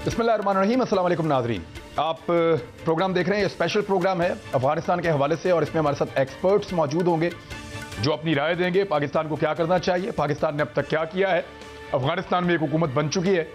बिस्मिल्लाहिर्रहमानिर्रहीम, अस्सलाम वालेकुम नाज़रीन। आप प्रोग्राम देख रहे हैं, ये स्पेशल प्रोग्राम है अफगानिस्तान के हवाले से और इसमें हमारे साथ एक्सपर्ट्स मौजूद होंगे जो अपनी राय देंगे पाकिस्तान को क्या करना चाहिए, पाकिस्तान ने अब तक क्या किया है। अफगानिस्तान में एक हुकूमत बन चुकी है,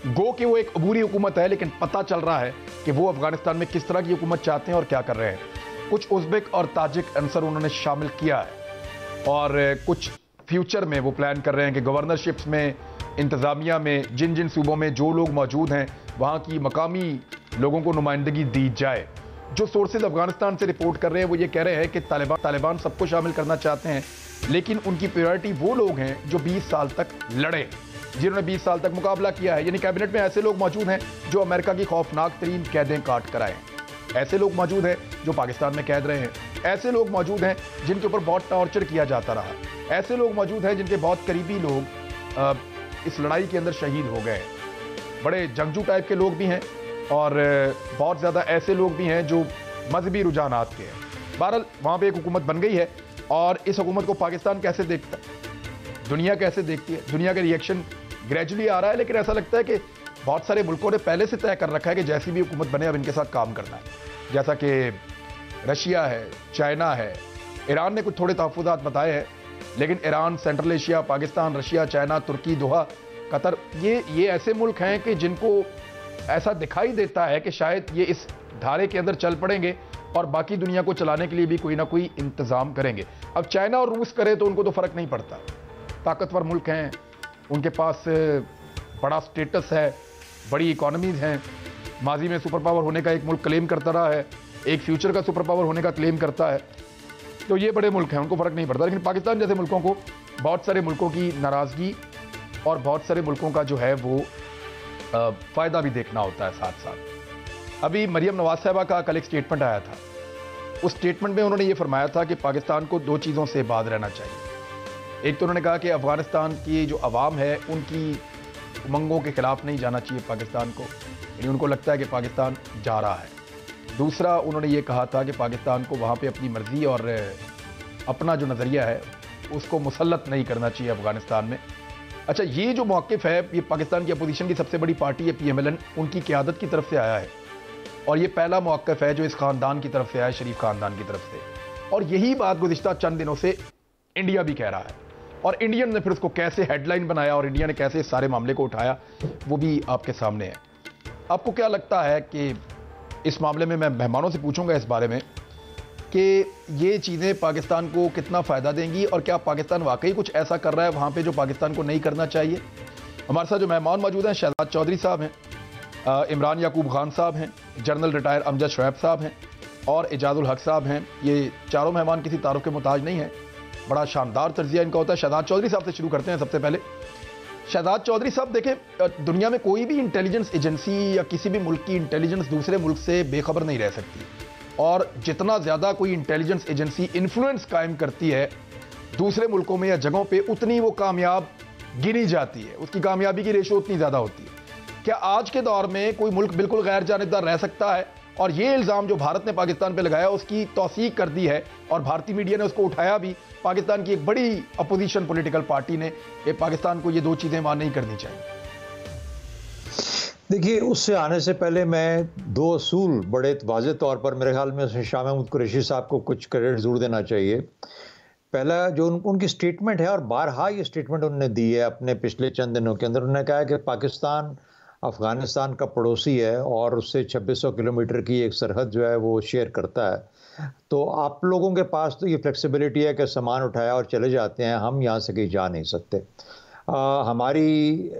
गो कि वो एक अबूरी हुकूमत है, लेकिन पता चल रहा है कि वो अफगानिस्तान में किस तरह की हुकूमत चाहते हैं और क्या कर रहे हैं। कुछ उज़्बेक और ताजिक अंसर उन्होंने शामिल किया है और कुछ फ्यूचर में वो प्लान कर रहे हैं कि गवर्नरशिप्स में, इंतज़ामिया में, जिन जिन सूबों में जो लोग मौजूद हैं वहाँ की मकामी लोगों को नुमाइंदगी दी जाए। जो सोर्सेज अफगानिस्तान से रिपोर्ट कर रहे हैं वो ये कह रहे हैं कि तालिबान सबको शामिल करना चाहते हैं, लेकिन उनकी प्रायोरिटी वो लोग हैं जो 20 साल तक लड़े, जिन्होंने 20 साल तक मुकाबला किया है। यानी कैबिनेट में ऐसे लोग मौजूद हैं जो अमेरिका की खौफनाक तरीन कैदें काट कर आए हैं, ऐसे लोग मौजूद हैं जो पाकिस्तान में कैद रहे हैं, ऐसे लोग मौजूद हैं जिनके ऊपर बहुत टॉर्चर किया जाता रहा, ऐसे लोग मौजूद हैं जिनके बहुत करीबी लोग इस लड़ाई के अंदर शहीद हो गए। बड़े जंगजू टाइप के लोग भी हैं और बहुत ज़्यादा ऐसे लोग भी हैं जो मजहबी रुझानात के हैं। बहरहाल वहाँ पे एक हुकूमत बन गई है और इस हुकूमत को पाकिस्तान कैसे देखता है, दुनिया कैसे देखती है, दुनिया का रिएक्शन ग्रेजुअली आ रहा है, लेकिन ऐसा लगता है कि बहुत सारे मुल्कों ने पहले से तय कर रखा है कि जैसी भी हुकूमत बने अब इनके साथ काम करना है। जैसा कि रशिया है, चाइना है, ईरान ने कुछ थोड़े तहफ़्फ़ुज़ात बताए हैं, लेकिन Iran, Central Asia, Pakistan, Russia, China, तुर्की, दोहा, कतर, ये ऐसे मुल्क हैं कि जिनको ऐसा दिखाई देता है कि शायद ये इस धारे के अंदर चल पड़ेंगे और बाकी दुनिया को चलाने के लिए भी कोई ना कोई इंतज़ाम करेंगे। अब चाइना और रूस करे तो उनको तो फ़र्क नहीं पड़ता, ताकतवर मुल्क हैं, उनके पास बड़ा स्टेटस है, बड़ी इकॉनमीज़ हैं, माजी में सुपर पावर होने का एक मुल्क क्लेम करता रहा है, एक फ्यूचर का सुपर पावर होने का क्लेम करता है, तो ये बड़े मुल्क हैं, उनको फ़र्क नहीं पड़ता। लेकिन पाकिस्तान जैसे मुल्कों को बहुत सारे मुल्कों की नाराज़गी और बहुत सारे मुल्कों का जो है वो फ़ायदा भी देखना होता है साथ साथ। अभी मरियम नवाज साहिबा का कल एक स्टेटमेंट आया था, उस स्टेटमेंट में उन्होंने ये फरमाया था कि पाकिस्तान को दो चीज़ों से बाज रहना चाहिए। एक तो उन्होंने कहा कि अफ़गानिस्तान की जो अवाम है उनकी उमंगों के ख़िलाफ़ नहीं जाना चाहिए पाकिस्तान को, यानी उनको लगता है कि पाकिस्तान जा रहा है। दूसरा उन्होंने ये कहा था कि पाकिस्तान को वहाँ पे अपनी मर्ज़ी और अपना जो नज़रिया है उसको मुसल्लत नहीं करना चाहिए अफ़गानिस्तान में। अच्छा, ये जो मौक़िफ़ है ये पाकिस्तान की अपोजिशन की सबसे बड़ी पार्टी है PMLN, उनकी क़यादत की तरफ से आया है और ये पहला मौक़िफ़ है जो इस ख़ानदान की तरफ से आया है, शरीफ ख़ानदान की तरफ से। और यही बात गुज़िश्ता चंद दिनों से इंडिया भी कह रहा है और इंडियन ने फिर उसको कैसे हेडलाइन बनाया और इंडिया ने कैसे इस सारे मामले को उठाया वो भी आपके सामने है। आपको क्या लगता है कि इस मामले में, मैं मेहमानों से पूछूंगा इस बारे में कि ये चीज़ें पाकिस्तान को कितना फ़ायदा देंगी और क्या पाकिस्तान वाकई कुछ ऐसा कर रहा है वहाँ पे जो पाकिस्तान को नहीं करना चाहिए। हमारे साथ जो मेहमान मौजूद हैं, शहजाद चौधरी साहब हैं, इमरान याकूब खान साहब हैं, जनरल रिटायर अमजद शुएब साहब हैं और एजाजुल हक साहब हैं। ये चारों मेहमान किसी तारुफ के मुताज नहीं हैं, बड़ा शानदार तर्जिया इनका होता है। शहजाद चौधरी साहब से शुरू करते हैं सबसे पहले। शहजाद चौधरी साहब, देखें, दुनिया में कोई भी इंटेलिजेंस एजेंसी या किसी भी मुल्क की इंटेलिजेंस दूसरे मुल्क से बेखबर नहीं रह सकती और जितना ज़्यादा कोई इंटेलिजेंस एजेंसी इन्फ्लुएंस कायम करती है दूसरे मुल्कों में या जगहों पे, उतनी वो कामयाब गिनी जाती है, उसकी कामयाबी की रेशो उतनी ज़्यादा होती है। क्या आज के दौर में कोई मुल्क बिल्कुल गैर जानिबदार रह सकता है? और ये इल्ज़ाम जो भारत ने पाकिस्तान पे लगाया उसकी तौसीक कर दी है और भारतीय मीडिया ने उसको उठाया भी, पाकिस्तान की एक बड़ी अपोजिशन पॉलिटिकल पार्टी ने, कि पाकिस्तान को ये दो चीज़ें वहाँ नहीं करनी चाहिए। देखिए, उससे आने से पहले मैं दो असूल बड़े वाज़ेह तौर पर, मेरे ख्याल में शाह महमूद कुरैशी साहब को कुछ क्रेडिट ज़रूर देना चाहिए। पहला जो उनकी स्टेटमेंट है, और बारहा ये स्टेटमेंट उन्होंने दी है अपने पिछले चंद दिनों के अंदर, उन्होंने कहा है कि पाकिस्तान अफ़गानिस्तान का पड़ोसी है और उससे 2600 किलोमीटर की एक सरहद जो है वो शेयर करता है। तो आप लोगों के पास तो ये फ्लेक्सिबिलिटी है कि सामान उठाया और चले जाते हैं, हम यहाँ से कहीं जा नहीं सकते। हमारी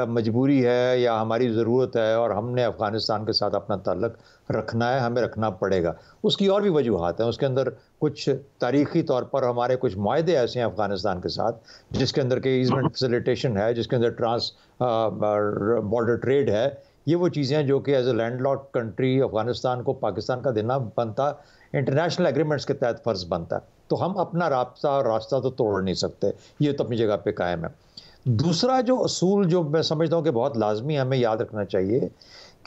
मजबूरी है या हमारी ज़रूरत है और हमने अफ़गानिस्तान के साथ अपना ताल्लुक़ रखना है, हमें रखना पड़ेगा। उसकी और भी वजूहात हैं, उसके अंदर कुछ तारीख़ी तौर पर हमारे कुछ मुआहदे ऐसे हैं अफ़गानिस्तान के साथ जिसके अंदर के ईज़मेंट फैसिलिटेशन है, जिसके अंदर ट्रांस बॉर्डर ट्रेड है। ये वो चीज़ें हैं जो कि as a landlocked country Afghanistan को पाकिस्तान का देना बनता, इंटरनेशनल एग्रीमेंट्स के तहत फ़र्ज़ बनता है। तो हम अपना रास्ता तो तोड़ नहीं सकते, ये तो अपनी जगह पे कायम है। दूसरा जो असूल जो मैं समझता हूँ कि बहुत लाजमी हमें याद रखना चाहिए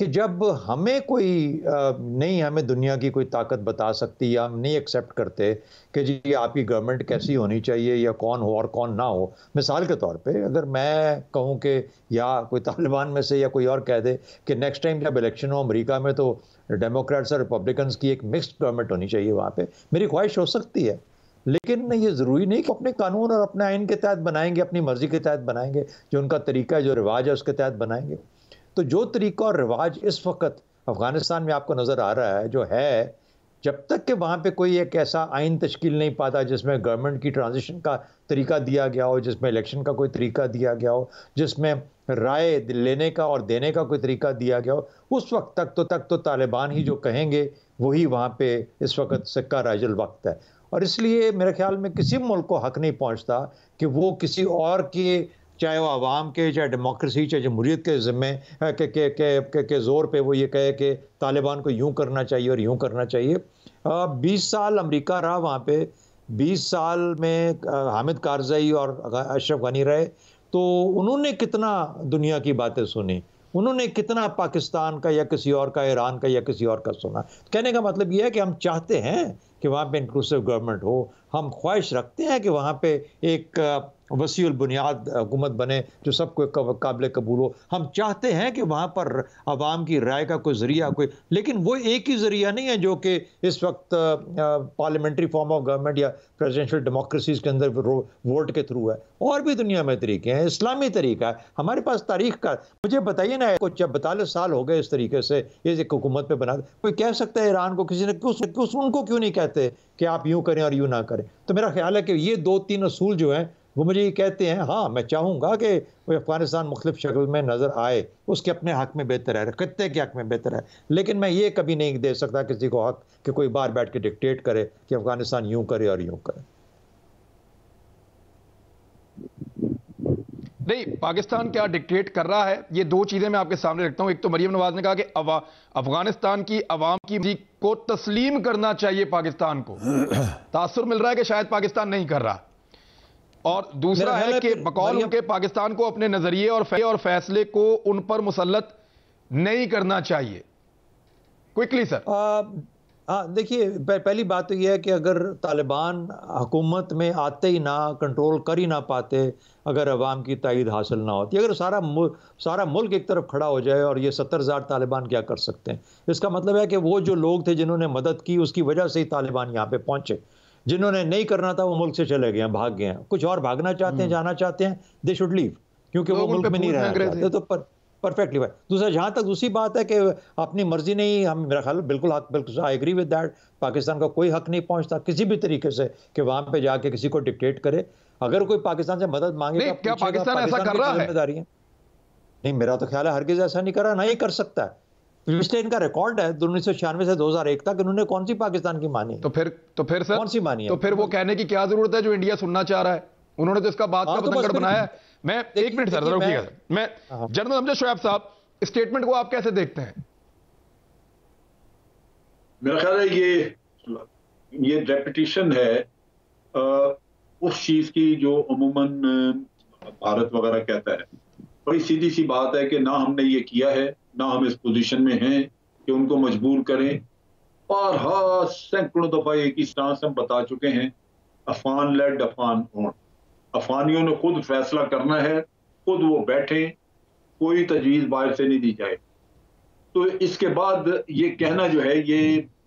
कि जब हमें कोई नहीं, हमें दुनिया की कोई ताकत बता सकती या हम नहीं एक्सेप्ट करते कि जी आपकी गवर्नमेंट कैसी होनी चाहिए या कौन हो और कौन ना हो। मिसाल के तौर पे अगर मैं कहूं कि या कोई तालिबान में से या कोई और कह दे कि नेक्स्ट टाइम जब इलेक्शन हो अमेरिका में तो डेमोक्रेट्स और रिपब्लिकन्स की एक मिक्स्ड गवर्नमेंट होनी चाहिए वहाँ पे, मेरी ख्वाहिश हो सकती है। लेकिन ये ज़रूरी नहीं कि अपने कानून और अपने आइन के तहत बनाएंगे, अपनी मर्जी के तहत बनाएंगे, जो उनका तरीका है, जो रिवाज है उसके तहत बनाएंगे। तो जो तरीका और रिवाज इस वक्त अफगानिस्तान में आपको नज़र आ रहा है जो है, जब तक कि वहाँ पे कोई एक ऐसा आइन तश्कील नहीं पाता जिसमें गवर्नमेंट की ट्रांजिशन का तरीका दिया गया हो, जिसमें इलेक्शन का कोई तरीका दिया गया हो, जिसमें राय लेने का और देने का कोई तरीका दिया गया हो, उस वक्त तक तो तालिबान ही जो कहेंगे वही वहाँ पे इस वक्त सिक्का राइजल वक्त है। और इसलिए मेरे ख्याल में किसी मुल्क को हक नहीं पहुँचता कि वो किसी और के, चाहे वो आवाम के, चाहे डेमोक्रेसी, चाहे जमहूरियत के ज़िम्मे के ज़ोर पे वो ये कहे कि तालिबान को यूं करना चाहिए और यूं करना चाहिए। 20 साल अमेरिका रहा वहाँ पे, 20 साल में हामिद कारज़ई और अशरफ गनी रहे, तो उन्होंने कितना दुनिया की बातें सुनी, उन्होंने कितना पाकिस्तान का या किसी और का, ईरान का या किसी और का सुना। कहने का मतलब ये है कि हम चाहते हैं कि वहाँ पे इंक्लूसिव गवर्नमेंट हो, हम ख्वाहिश रखते हैं कि वहाँ पे एक वसीउल बुनियाद हुकूमत बने जो सबको काबिल कबूल हो। हम चाहते हैं कि वहाँ पर आवाम की राय का कोई ज़रिया कोई, लेकिन वो एक ही ज़रिया नहीं है जो कि इस वक्त पार्लियामेंट्री फॉर्म ऑफ गवर्नमेंट या प्रेसिडेंशियल डेमोक्रेसीज़ के अंदर वोट के थ्रू है। और भी दुनिया में तरीके हैं, इस्लामी तरीका है, हमारे पास तारीख का। मुझे बताइए ना, कुछ 42 साल हो गए इस तरीके से इस एक हुकूमत पे बना, कोई कह सकता है ईरान को किसी ने उनको क्यों नहीं कहते कि आप यूं करें और यूं ना करें? तो मेरा ख्याल है कि ये 2-3 असूल जो हैं वो मुझे ये कहते हैं, हाँ मैं चाहूँगा कि अफगानिस्तान मुख्तलिफ शक्ल में नज़र आए, उसके अपने हक में बेहतर है, खत्ते के हक में बेहतर है। लेकिन मैं ये कभी नहीं दे सकता किसी को हक कि कोई बाहर बैठ के डिक्टेट करे कि अफगानिस्तान यूं करे और यूं करे। नहीं, पाकिस्तान क्या डिक्टेट कर रहा है, ये दो चीजें मैं आपके सामने रखता हूं। एक तो मरियम नवाज ने कहा कि अफगानिस्तान की अवाम की को तस्लीम करना चाहिए पाकिस्तान को। तासुर मिल रहा है कि शायद पाकिस्तान नहीं कर रहा। और दूसरा है कि बकौल उनके पाकिस्तान को अपने नजरिए और फैसले को उन पर मुसल्लत नहीं करना चाहिए। Quickly sir. हाँ देखिए, पहली बात तो यह है कि अगर तालिबान हुकूमत में आते ही ना, कंट्रोल कर ही ना पाते, अगर अवाम की तायद हासिल ना होती, अगर सारा मुल्क एक तरफ खड़ा हो जाए और ये 70,000 तालिबान क्या कर सकते हैं? इसका मतलब है कि वो जो लोग थे जिन्होंने मदद की उसकी वजह से ही तालिबान यहाँ पे पहुंचे। जिन्होंने नहीं करना था वो मुल्क से चले गए हैं, भाग गए हैं। कुछ और भागना चाहते हैं, जाना चाहते हैं, दे शुड लीव, क्योंकि वो मुल्क में नहीं रहना चाहते। तो परफेक्टली भाई। दूसरा, जहाँ तक दूसरी बात है कि अपनी मर्जी नहीं, हम मेरा ख्याल बिल्कुल हक, बिल्कुल I agree with that, Pakistan का कोई हक नहीं पहुंचता किसी भी तरीके से कि वहां पे जाके किसी को डिक्टेट करे। अगर कोई पाकिस्तान से मदद मांगेगा, क्या पाकिस्तान ऐसा कर रहा है? जिम्मेदारी है नहीं, मेरा तो ख्याल है हरगिज ऐसा नहीं कर रहा, ना ही कर सकता है। पिछले इनका रिकॉर्ड है 1996 से 2001 तक, इन्होंने कौन सी पाकिस्तान की मानी? तो फिर सर कौन सी मानी है? तो फिर वो कहने की क्या जरूरत है जो इंडिया सुनना चाह रहा है? उन्होंने तो इसका बात का बतंगड़ बनाया है। मैं एक मिनट सर रुकिएगा, मैं जनरल अमजद शुएब साहब, स्टेटमेंट को आप कैसे देखते हैं? मेरा ख्याल है ये रेपिटेशन है उस चीज की जो अमूमन भारत वगैरह कहता है। बड़ी सीधी सी बात है कि ना हमने ये किया है, ना हम इस पोजीशन में हैं कि उनको मजबूर करें। बारहा सैकड़ों दफा एक ही स्टांस हम बता चुके हैं, अफगान लेड अफगान ओन। अफगानियों ने खुद फैसला करना है, खुद वो बैठे, कोई तजवीज़ बाहर से नहीं दी जाए। तो इसके बाद ये कहना जो है ये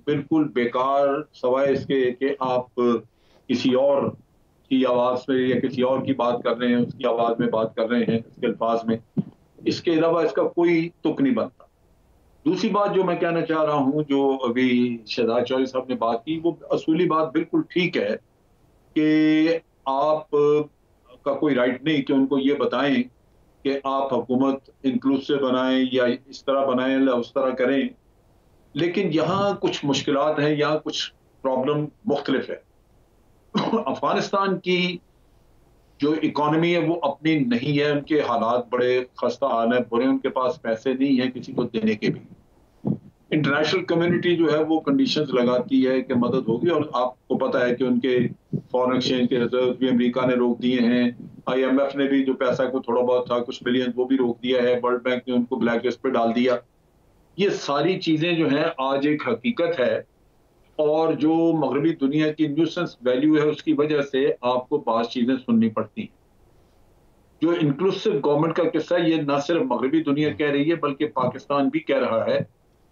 बिल्कुल बेकार, सवाए इसके कि आप किसी और की आवाज़ में या किसी और की बात कर रहे हैं, उसकी आवाज़ में बात कर रहे हैं, उसके अल्फाज में। इसके अलावा इसका कोई तुक नहीं बनता। दूसरी बात जो मैं कहना चाह रहा हूँ, जो अभी शहजाद चौधरी साहब ने बात की, वो असूली बात बिल्कुल ठीक है कि आप का कोई राइट नहीं कि उनको ये बताएं कि आप हुकूमत इंक्लूसिव बनाएं या इस तरह बनाएं या उस तरह करें। लेकिन यहाँ कुछ मुश्किलात हैं, यहाँ कुछ प्रॉब्लम मुख्तलिफ है। अफगानिस्तान की जो इकॉनमी है वो अपनी नहीं है, उनके हालात बड़े खस्ता हाल है, बुरे, उनके पास पैसे नहीं है किसी को देने के भी। इंटरनेशनल कम्युनिटी जो है वो कंडीशंस लगाती है कि मदद होगी, और आपको पता है कि उनके फॉरेन एक्सचेंज के रिजर्व भी अमेरिका ने रोक दिए हैं। IMF ने भी जो पैसा को थोड़ा बहुत था, कुछ बिलियन, वो भी रोक दिया है। वर्ल्ड बैंक ने उनको ब्लैक लिस्ट पे डाल दिया। ये सारी चीजें जो हैं आज एक हकीकत है, और जो मगरबी दुनिया की न्यूसेंस वैल्यू है उसकी वजह से आपको बात चीजें सुननी पड़ती हैं। जो इंक्लूसिव गवर्नमेंट का किस्सा ये ना सिर्फ मगरबी दुनिया कह रही है बल्कि पाकिस्तान भी कह रहा है,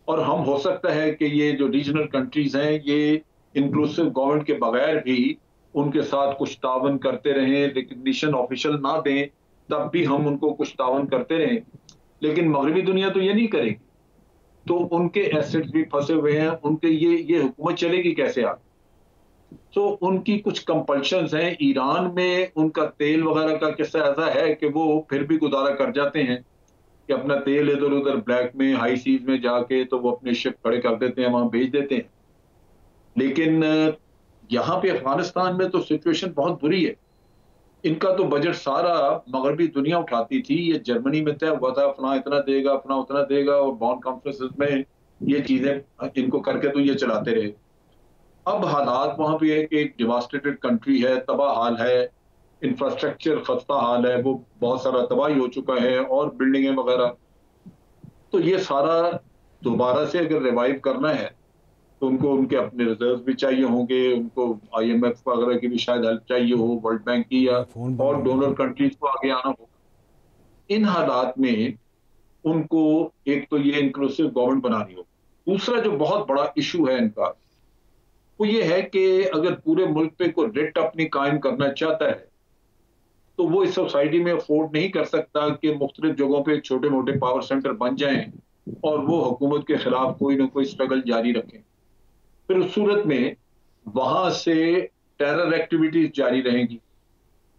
और हम हो सकता है कि ये जो रीजनल कंट्रीज हैं ये इंक्लूसिव गवर्नमेंट के बगैर भी उनके साथ कुछ तावन करते रहें, रिकग्निशन ऑफिशियल ना दें तब भी हम उनको कुछ तावन करते रहें, लेकिन मगरबी दुनिया तो ये नहीं करेगी। तो उनके एसेट्स भी फंसे हुए हैं, उनके ये हुकूमत चलेगी कैसे आगे? तो उनकी कुछ कंपल्शंस हैं। ईरान में उनका तेल वगैरह का किस्सा ऐसा है कि वो फिर भी गुजारा कर जाते हैं कि अपना तेल इधर उधर ब्लैक में हाई सीज में जाके तो वो अपने शिप खड़े कर देते हैं, वहां भेज देते हैं। लेकिन यहाँ पे अफगानिस्तान में तो सिचुएशन बहुत बुरी है। इनका तो बजट सारा मगरबी दुनिया उठाती थी, ये जर्मनी में तय हुआ था अपना इतना देगा अपना उतना देगा, और बॉन्ड कॉन्फ्रेंसेस में ये चीजें इनको करके तो ये चलाते रहे। अब हालात वहां पे है कि एक डिवास्टेटेड कंट्री है, तबाह हाल है, इंफ्रास्ट्रक्चर खस्ता हाल है, वो बहुत सारा तबाही हो चुका है और बिल्डिंगें वगैरह। तो ये सारा दोबारा से अगर रिवाइव करना है तो उनको उनके अपने रिजर्व भी चाहिए होंगे, उनको IMF वगैरह की भी शायद हेल्प चाहिए हो, वर्ल्ड बैंक की या और डोनर कंट्रीज को आगे आना होगा। इन हालात में उनको एक तो ये इंक्लूसिव गवर्नमेंट बनानी होगी। दूसरा जो बहुत बड़ा इशू है इनका वो ये है कि अगर पूरे मुल्क पे कोई रिट अपनी कायम करना चाहता है तो वो इस सोसाइटी में अफोर्ड नहीं कर सकता कि मुख्तलिफ जगहों पे छोटे मोटे पावर सेंटर बन जाएं और वो हुकूमत के खिलाफ कोई ना कोई स्ट्रगल जारी रखें। फिर उस सूरत में वहां से टेरर एक्टिविटीज जारी रहेंगी।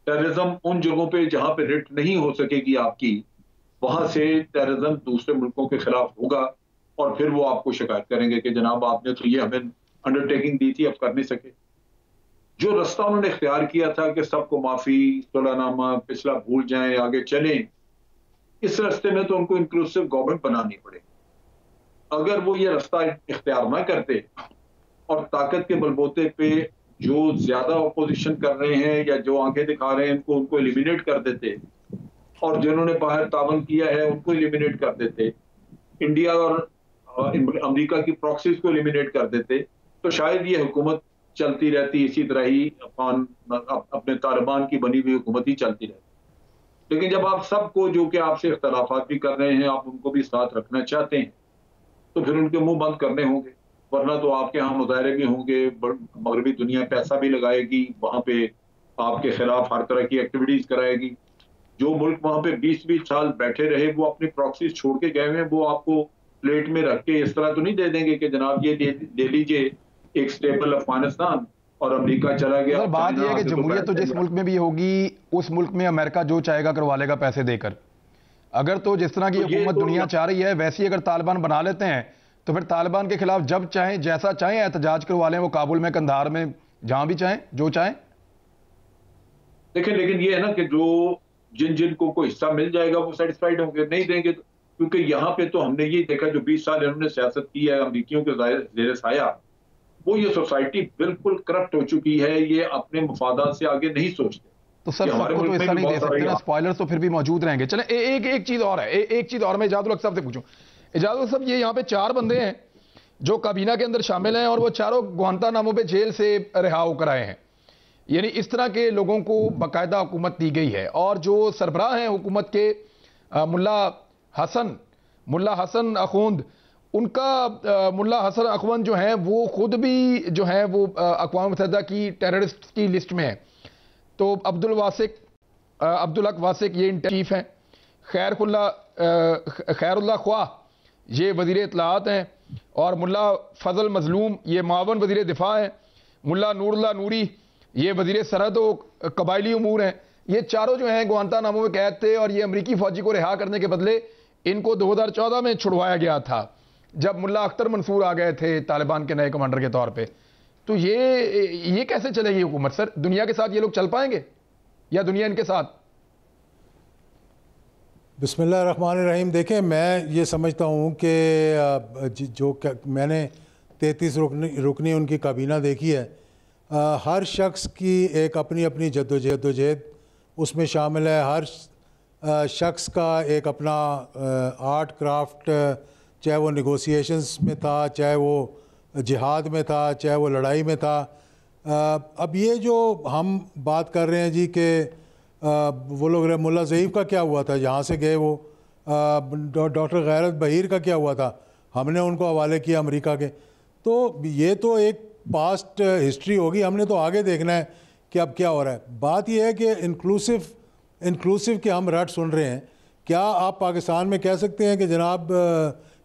टेररिज्म उन जगहों पे जहां पे रिट नहीं हो सकेगी आपकी, वहां से टेररिज्म दूसरे मुल्कों के खिलाफ होगा और फिर वो आपको शिकायत करेंगे कि जनाब आपने तो ये हमें अंडरटेकिंग दी थी, अब कर नहीं सके। जो रास्ता उन्होंने इख्तियार किया था कि सबको माफी सुलहनामा पिछला भूल जाएं आगे चलें, इस रास्ते में तो उनको इंक्लूसिव गवर्नमेंट बनानी पड़ेगी। अगर वो ये रास्ता इख्तियार ना करते और ताकत के बलबूते पे जो ज्यादा अपोजिशन कर रहे हैं या जो आंखें दिखा रहे हैं उनको एलिमिनेट कर देते और जिन्होंने बाहर तावन किया है उनको एलिमिनेट कर देते, इंडिया और अमेरिका की प्रॉक्सीज को एलिमिनेट कर देते, तो शायद ये हुकूमत चलती रहती इसी तरह ही अपने तालिबान की बनी हुई हुकूमत ही चलती रहती। लेकिन जब आप सबको जो कि आपसे इख्तलाफात भी कर रहे हैं आप उनको भी साथ रखना चाहते हैं तो फिर उनके मुंह बंद करने होंगे, वरना तो आपके यहाँ मुजाहरे भी होंगे, मगरबी दुनिया पैसा भी लगाएगी, वहां पे आपके खिलाफ हर तरह की एक्टिविटीज कराएगी। जो मुल्क वहां पे 20-20 साल बैठे रहे वो अपनी प्रॉक्सीज छोड़ के गए हैं, वो आपको प्लेट में रख के इस तरह तो नहीं दे देंगे कि जनाब ये दे लीजिए एक स्टेबल अफगानिस्तान और अमेरिका चला गया। सर बात यह है कि जमहूरियत तो जिस मुल्क में भी होगी उस मुल्क में अमेरिका जो चाहेगा करवा लेगा पैसे देकर। अगर तो जिस तरह की हुकूमत दुनिया चाह रही है वैसी अगर तालिबान बना लेते हैं तो फिर तालिबान के खिलाफ जब चाहें जैसा चाहें एहतजाज करवा लें, वो काबुल में कंधार में जहां भी चाहें जो चाहें। देखिए लेकिन ये है ना कि जो जिन को कोई हिस्सा मिल जाएगा वो सेटिस्फाइड होंगे, नहीं देंगे तो, क्योंकि यहाँ पे तो हमने ये देखा जो 20 साल इन्होंने सियासत की है अमरीकियों के ज़ेर साया, वो ये सोसाइटी बिल्कुल करप्ट हो चुकी है, ये अपने मफादात से आगे नहीं सोचते। तो सर सबको तो हिस्सा नहीं दे सकते ना, स्पॉयलर्स तो फिर भी मौजूद रहेंगे। चले एक चीज और है, एक चीज और मैं इजाजुल हक साहब से पूछूं। इजाजुल साहब ये यहाँ पे 4 बंदे हैं जो काबीना के अंदर शामिल हैं और वो चारों ग्वांतानामो पे जेल से रिहा होकर आए हैं, यानी इस तरह के लोगों को बाकायदा हुकूमत दी गई है। और जो सरबराह हैं हुकूमत के मुल्ला हसन अखूंद, उनका मुल्ला हसन अखवंद जो हैं वो खुद भी जो हैं वो अक़वाम मुत्तहिदा की टेररिस्ट की लिस्ट में है। तो अब्दुल हक वासिक ये चीफ हैं, खैरुल्लाह ख्वाह ये वज़ीर इत्तलाआत हैं और मुल्ला फजल मजलूम ये मावन वज़ीर दिफा हैं, मुल्ला नूरुल्लाह नूरी ये वज़ीर सरहद व कबायली उमूर हैं। ये चारों जो हैं ग्वांतानामो में कैद थे और ये अमरीकी फौजी को रिहा करने के बदले इनको 2014 में छुड़वाया गया था जब मुल्ला अख्तर मंसूर आ गए थे तालिबान के नए कमांडर के तौर पे। तो ये कैसे चलेगी हुकूमत सर? दुनिया के साथ ये लोग चल पाएंगे या दुनिया इनके साथ? बिस्मिल्लाहिर्रहमानिर्रहीम। देखें मैं ये समझता हूँ कि जो मैंने 33 रुकनी उनकी काबीना देखी है, हर शख्स की एक अपनी अपनी जद्दोजहद उसमें शामिल है। हर शख्स का एक अपना आर्ट क्राफ्ट चाहे वो नेगोशिएशंस में था, चाहे वो जिहाद में था, चाहे वो लड़ाई में था। अब ये जो हम बात कर रहे हैं जी कि वो लोग, मुल्ला ज़ईफ़ का क्या हुआ था, यहाँ से गए वो, डॉक्टर गैरत बहीर का क्या हुआ था, हमने उनको हवाले किया अमेरिका के। तो ये तो एक पास्ट हिस्ट्री होगी, हमने तो आगे देखना है कि अब क्या हो रहा है। बात यह है कि इंक्लूसिव के हम रट सुन रहे हैं। क्या आप पाकिस्तान में कह सकते हैं कि जनाब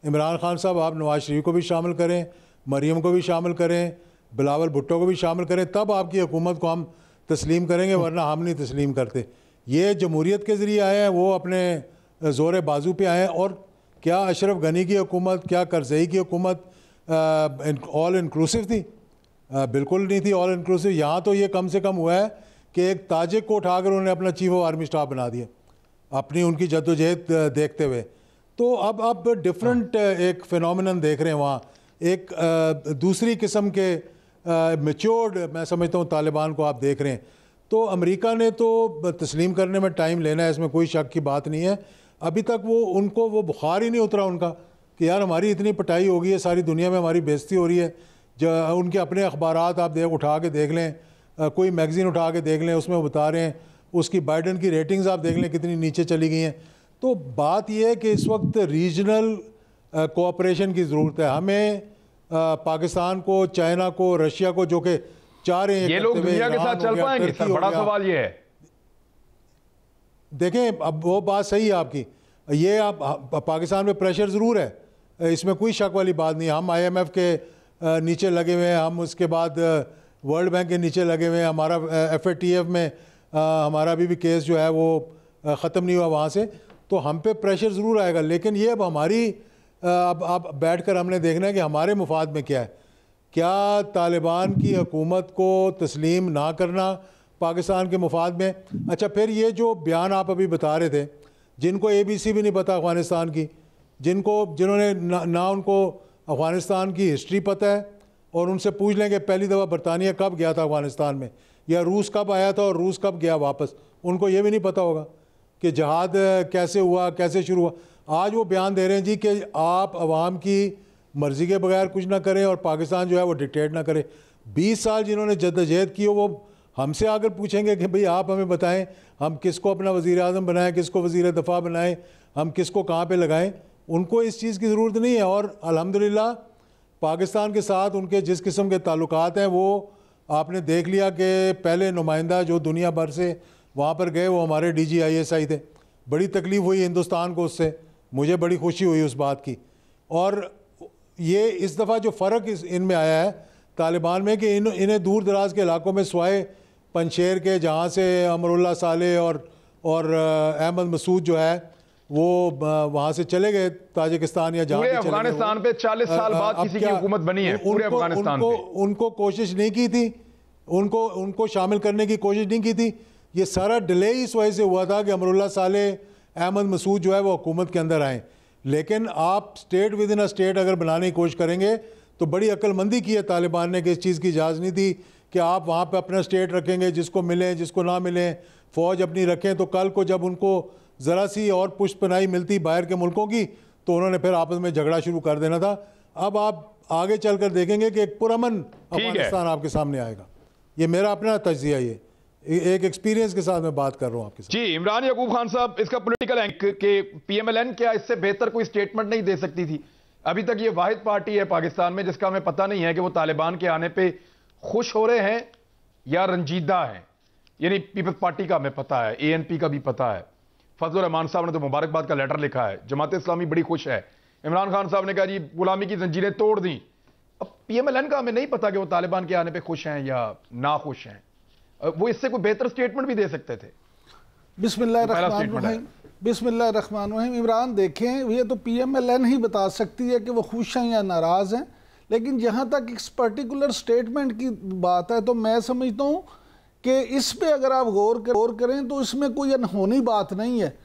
इमरान खान साहब आप नवाज शरीफ को भी शामिल करें, मरीम को भी शामिल करें, बिलावल भुट्टो को भी शामिल करें, तब आपकी हुकूमत को हम तस्लीम करेंगे, वरना हम नहीं तस्लीम करते। ये जमहूरियत के ज़रिए आए हैं, वो अपने ज़ोर बाजू पे आए हैं। और क्या अशरफ गनी की हुकूमत, क्या करज़ई की हुकूमत ऑल इंक्लूसिव थी? बिल्कुल नहीं थी ऑल इंक्लूसिव। यहाँ तो ये कम से कम हुआ है कि एक ताजिक को उठाकर उन्होंने अपना चीफ ऑफ आर्मी स्टाफ बना दिया, अपनी उनकी जद्दोजहद देखते हुए। तो अब डिफरेंट एक फिनोमिनन देख रहे हैं वहाँ, एक दूसरी किस्म के मैच्योर्ड, मैं समझता हूँ, तालिबान को आप देख रहे हैं। तो अमेरिका ने तो तस्लीम करने में टाइम लेना है, इसमें कोई शक की बात नहीं है। अभी तक उनको वो बुखार ही नहीं उतरा उनका कि यार हमारी इतनी पिटाई हो गई है, सारी दुनिया में हमारी बेइज्जती हो रही है। जो उनके अपने अखबारात आप उठा के देख लें, कोई मैगज़ीन उठा के देख लें, उसमें बता रहे हैं उसकी बाइडन की रेटिंग्स आप देख लें कितनी नीचे चली गई हैं। तो बात यह है कि इस वक्त रीजनल कोऑपरेशन की ज़रूरत है हमें। पाकिस्तान को, चाइना को, रशिया को, जो कि चाह रहे हैं ये लोग दुनिया के साथ चल पाएंगे सर, बड़ा सवाल ये है। देखें, अब वो बात सही है आपकी, ये आप पाकिस्तान पे प्रेशर ज़रूर है, इसमें कोई शक वाली बात नहीं। हम IMF के नीचे लगे हुए हैं, हम उसके बाद वर्ल्ड बैंक के नीचे लगे हुए हैं, हमारा FATF में हमारा अभी भी केस जो है वो ख़त्म नहीं हुआ वहाँ से, तो हम पे प्रेशर ज़रूर आएगा। लेकिन ये अब हमारी अब बैठ कर हमने देखना है कि हमारे मुफाद में क्या है। क्या तालिबान की हुकूमत को तस्लीम ना करना पाकिस्तान के मुफाद में? अच्छा, फिर ये जो बयान आप अभी बता रहे थे, जिनको ABC भी नहीं पता अफ़गानिस्तान की, जिन्होंने ना उनको अफ़गानिस्तान की हिस्ट्री पता है, और उनसे पूछ लें कि पहली दफ़ा बरतानिया कब गया था अफ़गानिस्तान में, या रूस कब आया था और रूस कब गया वापस, उनको ये भी नहीं पता होगा कि जहाद कैसे हुआ, कैसे शुरू हुआ। आज वो बयान दे रहे हैं जी कि आप अवाम की मर्ज़ी के बगैर कुछ ना करें और पाकिस्तान जो है वो डिक्टेट ना करे। 20 साल जिन्होंने जद्दोजहद की हो, वो हमसे आकर पूछेंगे कि भाई आप हमें बताएं हम किसको अपना वज़ीर आज़म बनाएं, किसको वज़ीर दफ़ा बनाएं, हम किसको कहाँ पे लगाएं। उनको इस चीज़ की ज़रूरत नहीं है। और अल्हम्दुलिल्लाह पाकिस्तान के साथ उनके जिस किस्म के ताल्लुकात हैं, वो आपने देख लिया कि पहले नुमाइंदा जो दुनिया भर से वहाँ पर गए वो हमारे DG/ISI थे। बड़ी तकलीफ़ हुई हिंदुस्तान को उससे, मुझे बड़ी खुशी हुई उस बात की। और ये इस दफ़ा जो फ़र्क इनमें आया है तालिबान में कि इन्हें दूर दराज के इलाकों में स्वाए पंशेर के, जहाँ से अमरुल्लाह साले और अहमद मसूद जो है वो वहाँ से चले गए ताजिकिस्तान या जहाँ पूरे अफगानिस्तान पे 40 साल बाद किसी की हुकूमत बनी है पूरे अफगानिस्तान पे। उनको कोशिश नहीं की थी, उनको शामिल करने की कोशिश नहीं की थी। ये सारा डिले इस वजह से हुआ था कि अमरुल्लाह साले, अहमद मसूद जो है वो हुकूमत के अंदर आए। लेकिन आप state with in a state अगर बनाने की कोशिश करेंगे तो बड़ी अक्लमंदी की है तालिबान ने कि इस चीज़ की इजाज़त नहीं दी कि आप वहाँ पे अपना स्टेट रखेंगे, जिसको मिले जिसको ना मिले, फ़ौज अपनी रखें। तो कल को जब उनको ज़रा सी और पुष्टपनाही मिलती बाहर के मुल्कों की तो उन्होंने फिर आपस में झगड़ा शुरू कर देना था। अब आप आगे चल कर देखेंगे कि एक पुरअमन अफगानिस्तान आपके सामने आएगा। ये मेरा अपना तज्जिया, ये एक एक्सपीरियंस के साथ मैं बात कर रहा हूँ आपके साथ। जी, इमरान याकूब खान साहब, इसका पॉलिटिकल एंक के PMLN क्या इससे बेहतर कोई स्टेटमेंट नहीं दे सकती थी? अभी तक ये वाहिद पार्टी है पाकिस्तान में जिसका हमें पता नहीं है कि वो तालिबान के आने पे खुश हो रहे हैं या रंजीदा हैं। यानी पीपल्स पार्टी का हमें पता है, ANP का भी पता है, फजल रहमान साहब ने तो मुबारकबाद का लेटर लिखा है, जमात इस्लामी बड़ी खुश है, इमरान खान साहब ने कहा जी गुलामी की जंजीरें तोड़ दी। अब PMLN का हमें नहीं पता कि वो तालिबान के आने पे खुश हैं या ना खुश हैं। वो इससे कोई बेहतर स्टेटमेंट भी दे सकते थे। बिस्मिल्लाहिर्रहमानिर्रहीम। इमरान देखें, ये तो PMLN ही बता सकती है कि वो खुश हैं या नाराज़ हैं। लेकिन जहाँ तक इस पर्टिकुलर स्टेटमेंट की बात है तो मैं समझता हूँ कि इस पे अगर आप गौर करें तो इसमें कोई अनहोनी बात नहीं है।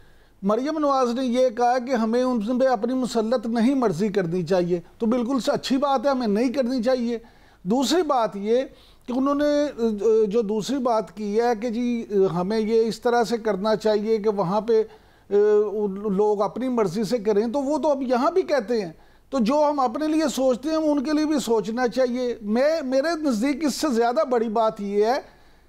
मरियम नवाज ने यह कहा कि हमें उन पे अपनी मुसल्लत नहीं मर्जी करनी चाहिए, तो बिल्कुल अच्छी बात है, हमें नहीं करनी चाहिए। दूसरी बात ये कि उन्होंने जो दूसरी बात की है कि जी हमें ये इस तरह से करना चाहिए कि वहाँ पे लोग अपनी मर्जी से करें, तो वो तो अब यहाँ भी कहते हैं। तो जो हम अपने लिए सोचते हैं उनके लिए भी सोचना चाहिए। मेरे नज़दीक इससे ज़्यादा बड़ी बात यह है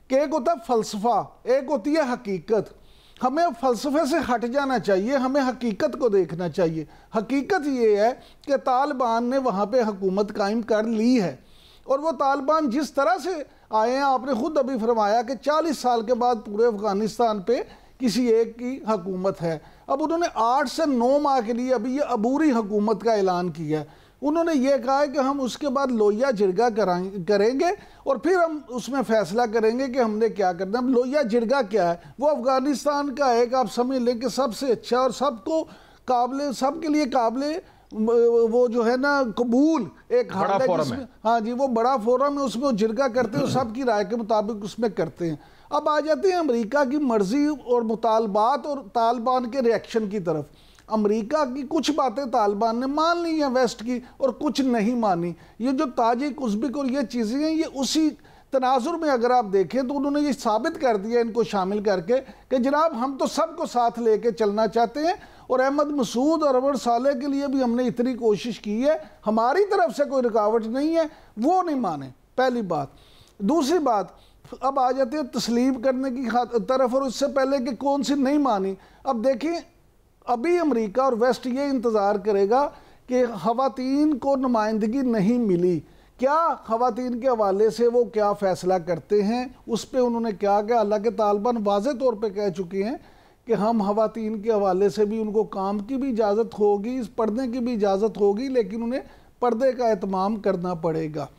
कि एक होता है फ़लसफ़ा, एक होती है हकीकत। हमें फ़लसफ़े से हट जाना चाहिए, हमें हकीकत को देखना चाहिए। हकीकत ये है कि तालिबान ने वहाँ पे हुकूमत कायम कर ली है, और वो तालिबान जिस तरह से आए हैं, आपने खुद अभी फरमाया कि 40 साल के बाद पूरे अफ़गानिस्तान पे किसी एक की हुकूमत है। अब उन्होंने 8 से 9 माह के लिए अभी ये अबूरी हुकूमत का ऐलान किया है। उन्होंने ये कहा है कि हम उसके बाद लोहिया जिरगा करेंगे और फिर हम उसमें फ़ैसला करेंगे कि हमने क्या करना है। अब लोहिया जिरगा क्या है? वो अफ़गानिस्तान का एक, आप समझ लें कि सबसे अच्छा और सबको काबिल, सबके लिए काबिल वो जो है ना कबूल एक बड़ा फोरम है। हाँ जी, वो बड़ा फोरम है, उसमें वो जिरगा करते हैं, सबकी राय के मुताबिक उसमें करते हैं। अब आ जाते हैं अमेरिका की मर्जी और मुतालबात और तालिबान के रिएक्शन की तरफ। अमेरिका की कुछ बातें तालिबान ने मान ली हैं वेस्ट की, और कुछ नहीं मानी। ये जो ताजिक, उज़्बेक और ये चीज़ें हैं, ये उसी तनाजुर में अगर आप देखें तो उन्होंने ये साबित कर दिया इनको शामिल करके कि जनाब हम तो सबको साथ लेके चलना चाहते हैं, और अहमद मसूद और अमर साले के लिए भी हमने इतनी कोशिश की है, हमारी तरफ से कोई रुकावट नहीं है, वो नहीं माने। पहली बात। दूसरी बात, अब आ जाते हैं तस्लीम करने की तरफ, और उससे पहले कि कौन सी नहीं मानी। अब देखिए, अभी अमेरिका और वेस्ट ये इंतज़ार करेगा कि ख़वातीन को नुमाइंदगी नहीं मिली, क्या ख़वातीन के हवाले से वो क्या फ़ैसला करते हैं, उस पर उन्होंने क्या कहा। हालांकि तालिबान वाज़े तौर पे कह चुके हैं कि हम ख़वातीन के हवाले से भी उनको काम की भी इजाज़त होगी, पर्दे की भी इजाज़त होगी, लेकिन उन्हें पर्दे का एहतमाम करना पड़ेगा।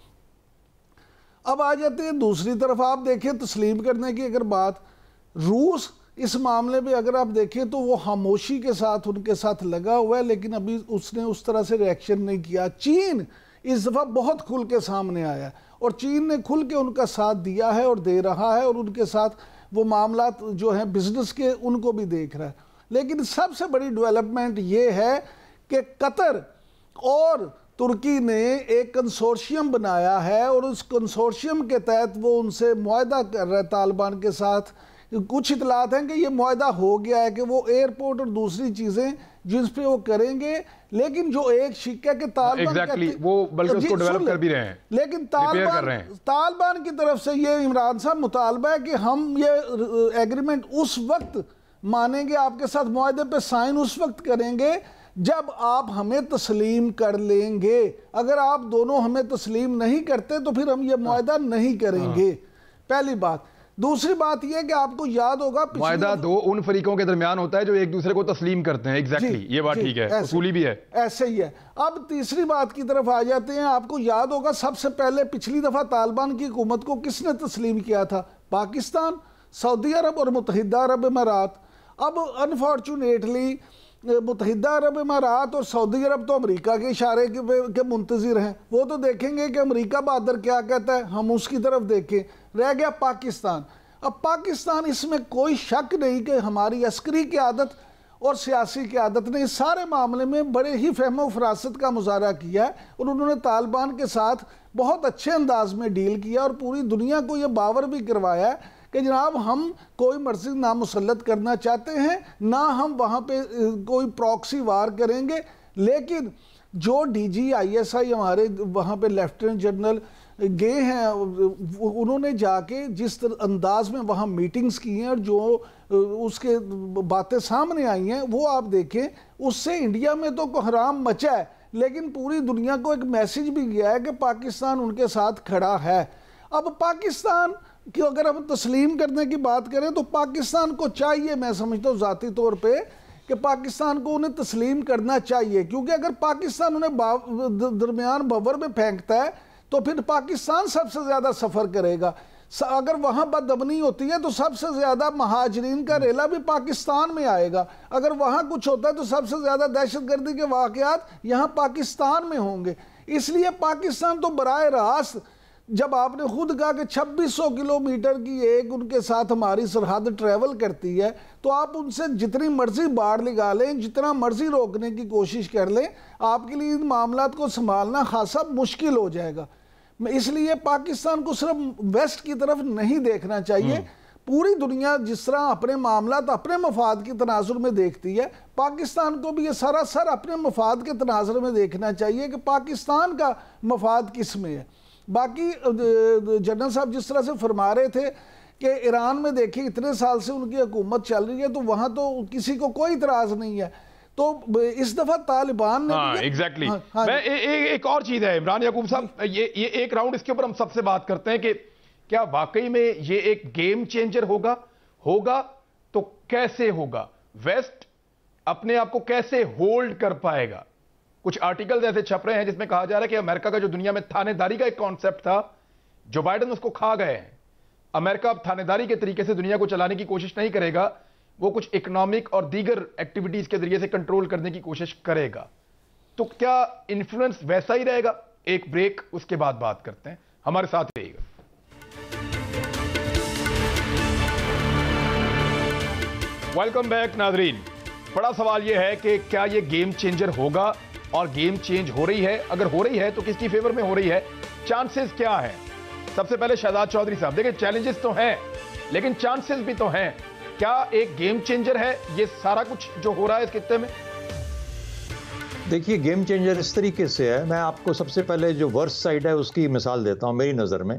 अब आ जाते हैं दूसरी तरफ, आप देखें तस्लीम करने की अगर बात, रूस इस मामले में अगर आप देखें तो वो खामोशी के साथ उनके साथ लगा हुआ है, लेकिन अभी उसने उस तरह से रिएक्शन नहीं किया। चीन इस दफ़ा बहुत खुल के सामने आया, और चीन ने खुल के उनका साथ दिया है और दे रहा है, और उनके साथ वो मामला जो हैं बिजनेस के उनको भी देख रहा है। लेकिन सबसे बड़ी डेवलपमेंट ये है कि कतर और तुर्की ने एक कंसोर्शियम बनाया है, और उस कंसोर्शियम के तहत वो उनसे मुआहदा कर रहा है तालिबान के साथ। कुछ इतलात हैं कि ये मुआहदा हो गया है कि वो एयरपोर्ट और दूसरी चीज़ें जिस पे वो करेंगे, लेकिन जो एक शिक्का के तालिबान वो बल्कि उसको डेवलप कर भी रहे हैं, लेकिन तालिबान की तरफ से ये इमरान साहब मुतालबा है कि हम ये एग्रीमेंट उस वक्त मानेंगे, आपके साथ मुआहदे पे साइन उस वक्त करेंगे जब आप हमें तस्लीम कर लेंगे। अगर आप दोनों हमें तस्लीम नहीं करते तो फिर हम ये मुआहदा नहीं करेंगे। पहली बात। दूसरी बात यह कि आपको याद होगा, मुआहदा दो उन फरीकों के दरमियान होता है जो एक दूसरे को तस्लीम करते हैं। एग्जैक्टली, ये बात ठीक है, उसूली भी है, ऐसे ही है। अब तीसरी बात की तरफ आ जाते हैं। आपको याद होगा सबसे पहले पिछली दफा तालिबान की हुकूमत को किसने तस्लीम किया था? पाकिस्तान, सऊदी अरब और मुत्तहिदा अरब इमारात। अब अनफॉर्चुनेटली मुत्तहिदा अरब इमारात और सऊदी अरब तो अमेरिका के इशारे के मुंतज़िर हैं। वो तो देखेंगे कि अमेरिका बहादुर क्या कहता है, हम उसकी तरफ देखें। रह गया पाकिस्तान। अब पाकिस्तान, इसमें कोई शक नहीं कि हमारी अस्करी क़यादत और सियासी क़यादत ने इस सारे मामले में बड़े ही फहम फरासत का मुजाहरा किया है, और उन्होंने तालिबान के साथ बहुत अच्छे अंदाज में डील किया, और पूरी दुनिया को यह बावर भी करवाया है कि जनाब हम कोई मर्जी ना मुसल्लत करना चाहते हैं, ना हम वहाँ पे कोई प्रॉक्सी वार करेंगे। लेकिन जो DGISI हमारे वहाँ पे लेफ्टिनेंट जनरल गए हैं, उन्होंने जाके जिस अंदाज में वहाँ मीटिंग्स की हैं और जो उसके बातें सामने आई हैं, वो आप देखें, उससे इंडिया में तो कोहराम मचा है, लेकिन पूरी दुनिया को एक मैसेज भी गया है कि पाकिस्तान उनके साथ खड़ा है। अब पाकिस्तान कि अगर हम तस्लीम करने की बात करें तो पाकिस्तान को चाहिए, मैं समझता हूँ ज़ाती तौर पे, कि पाकिस्तान को उन्हें तस्लीम करना चाहिए, क्योंकि अगर पाकिस्तान उन्हें दरमियान बवर में फेंकता है तो फिर पाकिस्तान सबसे ज़्यादा सफ़र करेगा। अगर वहाँ बदअमनी होती है तो सबसे ज़्यादा महाजरीन का रेला भी पाकिस्तान में आएगा। अगर वहाँ कुछ होता है तो सबसे ज़्यादा दहशतगर्दी के वाक़यात यहाँ पाकिस्तान में होंगे। इसलिए पाकिस्तान तो बराह रास्त, जब आपने खुद कहा कि 2600 किलोमीटर की एक उनके साथ हमारी सरहद ट्रैवल करती है, तो आप उनसे जितनी मर्जी बाढ़ लगा लें, जितना मर्जी रोकने की कोशिश कर लें, आपके लिए इन मामलात को संभालना खासा मुश्किल हो जाएगा। इसलिए पाकिस्तान को सिर्फ वेस्ट की तरफ नहीं देखना चाहिए, पूरी दुनिया जिस तरह अपने मामला अपने मफाद के तनाजुर में देखती है, पाकिस्तान को भी ये सरासर अपने मफाद के तनाजुर में देखना चाहिए कि पाकिस्तान का मफाद किस में है। बाकी जनरल साहब जिस तरह से फरमा रहे थे कि ईरान में देखिए इतने साल से उनकी हुकूमत चल रही है, तो वहाँ तो किसी को कोई इतराज़ नहीं है। तो इस दफ़ा तालिबान ने एग्जैक्टली मैं एक और चीज़ है इमरान याकूब साहब, ये एक राउंड इसके ऊपर हम सबसे बात करते हैं कि क्या वाकई में ये एक गेम चेंजर होगा तो कैसे होगा, वेस्ट अपने आप को कैसे होल्ड कर पाएगा। कुछ आर्टिकल्स ऐसे छप रहे हैं जिसमें कहा जा रहा है कि अमेरिका का जो दुनिया में थानेदारी का एक कॉन्सेप्ट था, जो बाइडेन उसको खा गए हैं। अमेरिका अब थानेदारी के तरीके से दुनिया को चलाने की कोशिश नहीं करेगा, वो कुछ इकोनॉमिक और दीगर एक्टिविटीज के जरिए से कंट्रोल करने की कोशिश करेगा। तो क्या इन्फ्लुएंस वैसा ही रहेगा? एक ब्रेक, उसके बाद बात करते हैं, हमारे साथ रहिएगा। वेलकम बैक नाजरीन। बड़ा सवाल यह है कि क्या यह गेम चेंजर होगा और गेम चेंज हो रही है? अगर हो रही है तो किसकी फेवर में हो रही है? चांसेस क्या है? सबसे पहले शहजाद चौधरी साहब, देखिए चैलेंजेस तो हैं लेकिन चांसेस भी तो हैं। क्या एक गेम चेंजर है ये सारा कुछ जो हो रहा है इस खित्ते में? देखिए गेम चेंजर इस तरीके से है, मैं आपको सबसे पहले जो वर्स्ट साइड है उसकी मिसाल देता हूं। मेरी नज़र में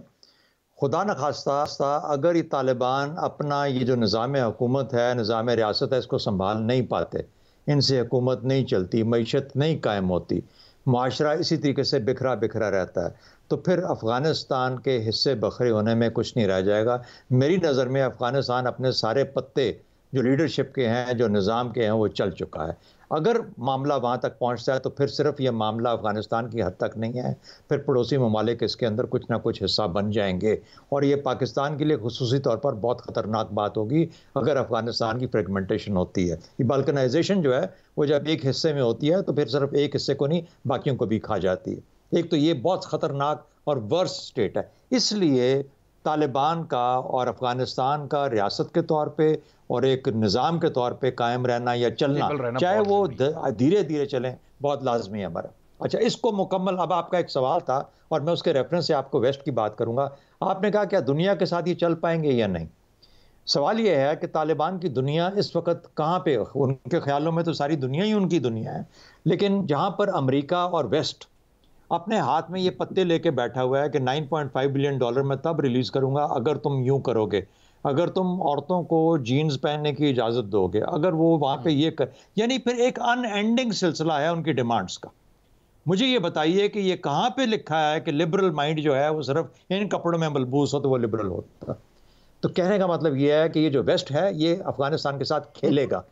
खुदा न खास्ता अगर ये तालिबान अपना ये जो निज़ाम हुकूमत है, निज़ाम रियासत है, इसको संभाल नहीं पाते, इनसे हुकूमत नहीं चलती, मईशत नहीं कायम होती, माशरा इसी तरीके से बिखरा बिखरा रहता है, तो फिर अफ़गानिस्तान के हिस्से बखरे होने में कुछ नहीं रह जाएगा। मेरी नज़र में अफ़गानिस्तान अपने सारे पत्ते जो लीडरशिप के हैं, जो निज़ाम के हैं, वो चल चुका है। अगर मामला वहाँ तक पहुँचता है तो फिर सिर्फ ये मामला अफ़गानिस्तान की हद तक नहीं है, फिर पड़ोसी ममालिक इसके अंदर कुछ ना कुछ हिस्सा बन जाएंगे और ये पाकिस्तान के लिए खुसूसी तौर पर बहुत ख़तरनाक बात होगी अगर अफ़गानिस्तान की फ्रेगमेंटेशन होती है। ये बाल्कनाइजेशन जो है वो जब एक हिस्से में होती है तो फिर सिर्फ एक हिस्से को नहीं बाकियों को भी खा जाती है। एक तो ये बहुत ख़तरनाक और वर्स्ट स्टेट है। इसलिए तालिबान का और अफ़गानिस्तान का रियासत के तौर पे और एक निज़ाम के तौर पे कायम रहना या चलना, चाहे वो धीरे धीरे चलें, बहुत लाजमी है हमारा। अच्छा, इसको मुकम्मल, अब आपका एक सवाल था और मैं उसके रेफरेंस से आपको वेस्ट की बात करूंगा। आपने कहा क्या दुनिया के साथ ये चल पाएंगे या नहीं? सवाल ये है कि तालिबान की दुनिया इस वक्त कहाँ पे, उनके ख्यालों में तो सारी दुनिया ही उनकी दुनिया है, लेकिन जहाँ पर अमेरिका और वेस्ट अपने हाथ में ये पत्ते लेके बैठा हुआ है कि 9.5 बिलियन डॉलर मैं तब रिलीज़ करूंगा अगर तुम यूं करोगे, अगर तुम औरतों को जीन्स पहनने की इजाज़त दोगे, अगर वो वहाँ पे ये कर, यानी फिर एक अनएंडिंग सिलसिला है उनकी डिमांड्स का। मुझे ये बताइए कि ये कहाँ पे लिखा है कि लिबरल माइंड जो है वो सिर्फ इन कपड़ों में मलबूस हो तो वो लिबरल होता? तो कहने का मतलब ये है कि ये जो वेस्ट है ये अफ़गानिस्तान के साथ खेलेगा,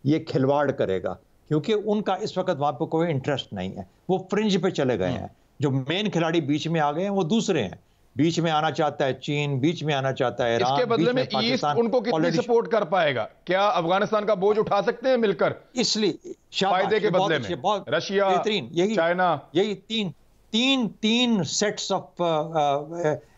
ये खिलवाड़ करेगा, क्योंकि उनका इस वक्त वहाँ पर कोई इंटरेस्ट नहीं है, वो फ्रिंज पे चले गए हैं। जो मेन खिलाड़ी बीच में आ गए हैं वो दूसरे हैं। बीच में आना चाहता है चीन, बीच में आना चाहता है ईरान, इसके बदले में ईस्ट उनको कितनी सपोर्ट कर पाएगा? क्या अफगानिस्तान का बोझ उठा सकते हैं मिलकर? इसलिए फायदे के बदले में रशिया, चाइना, यही तीन सेट्स ऑफ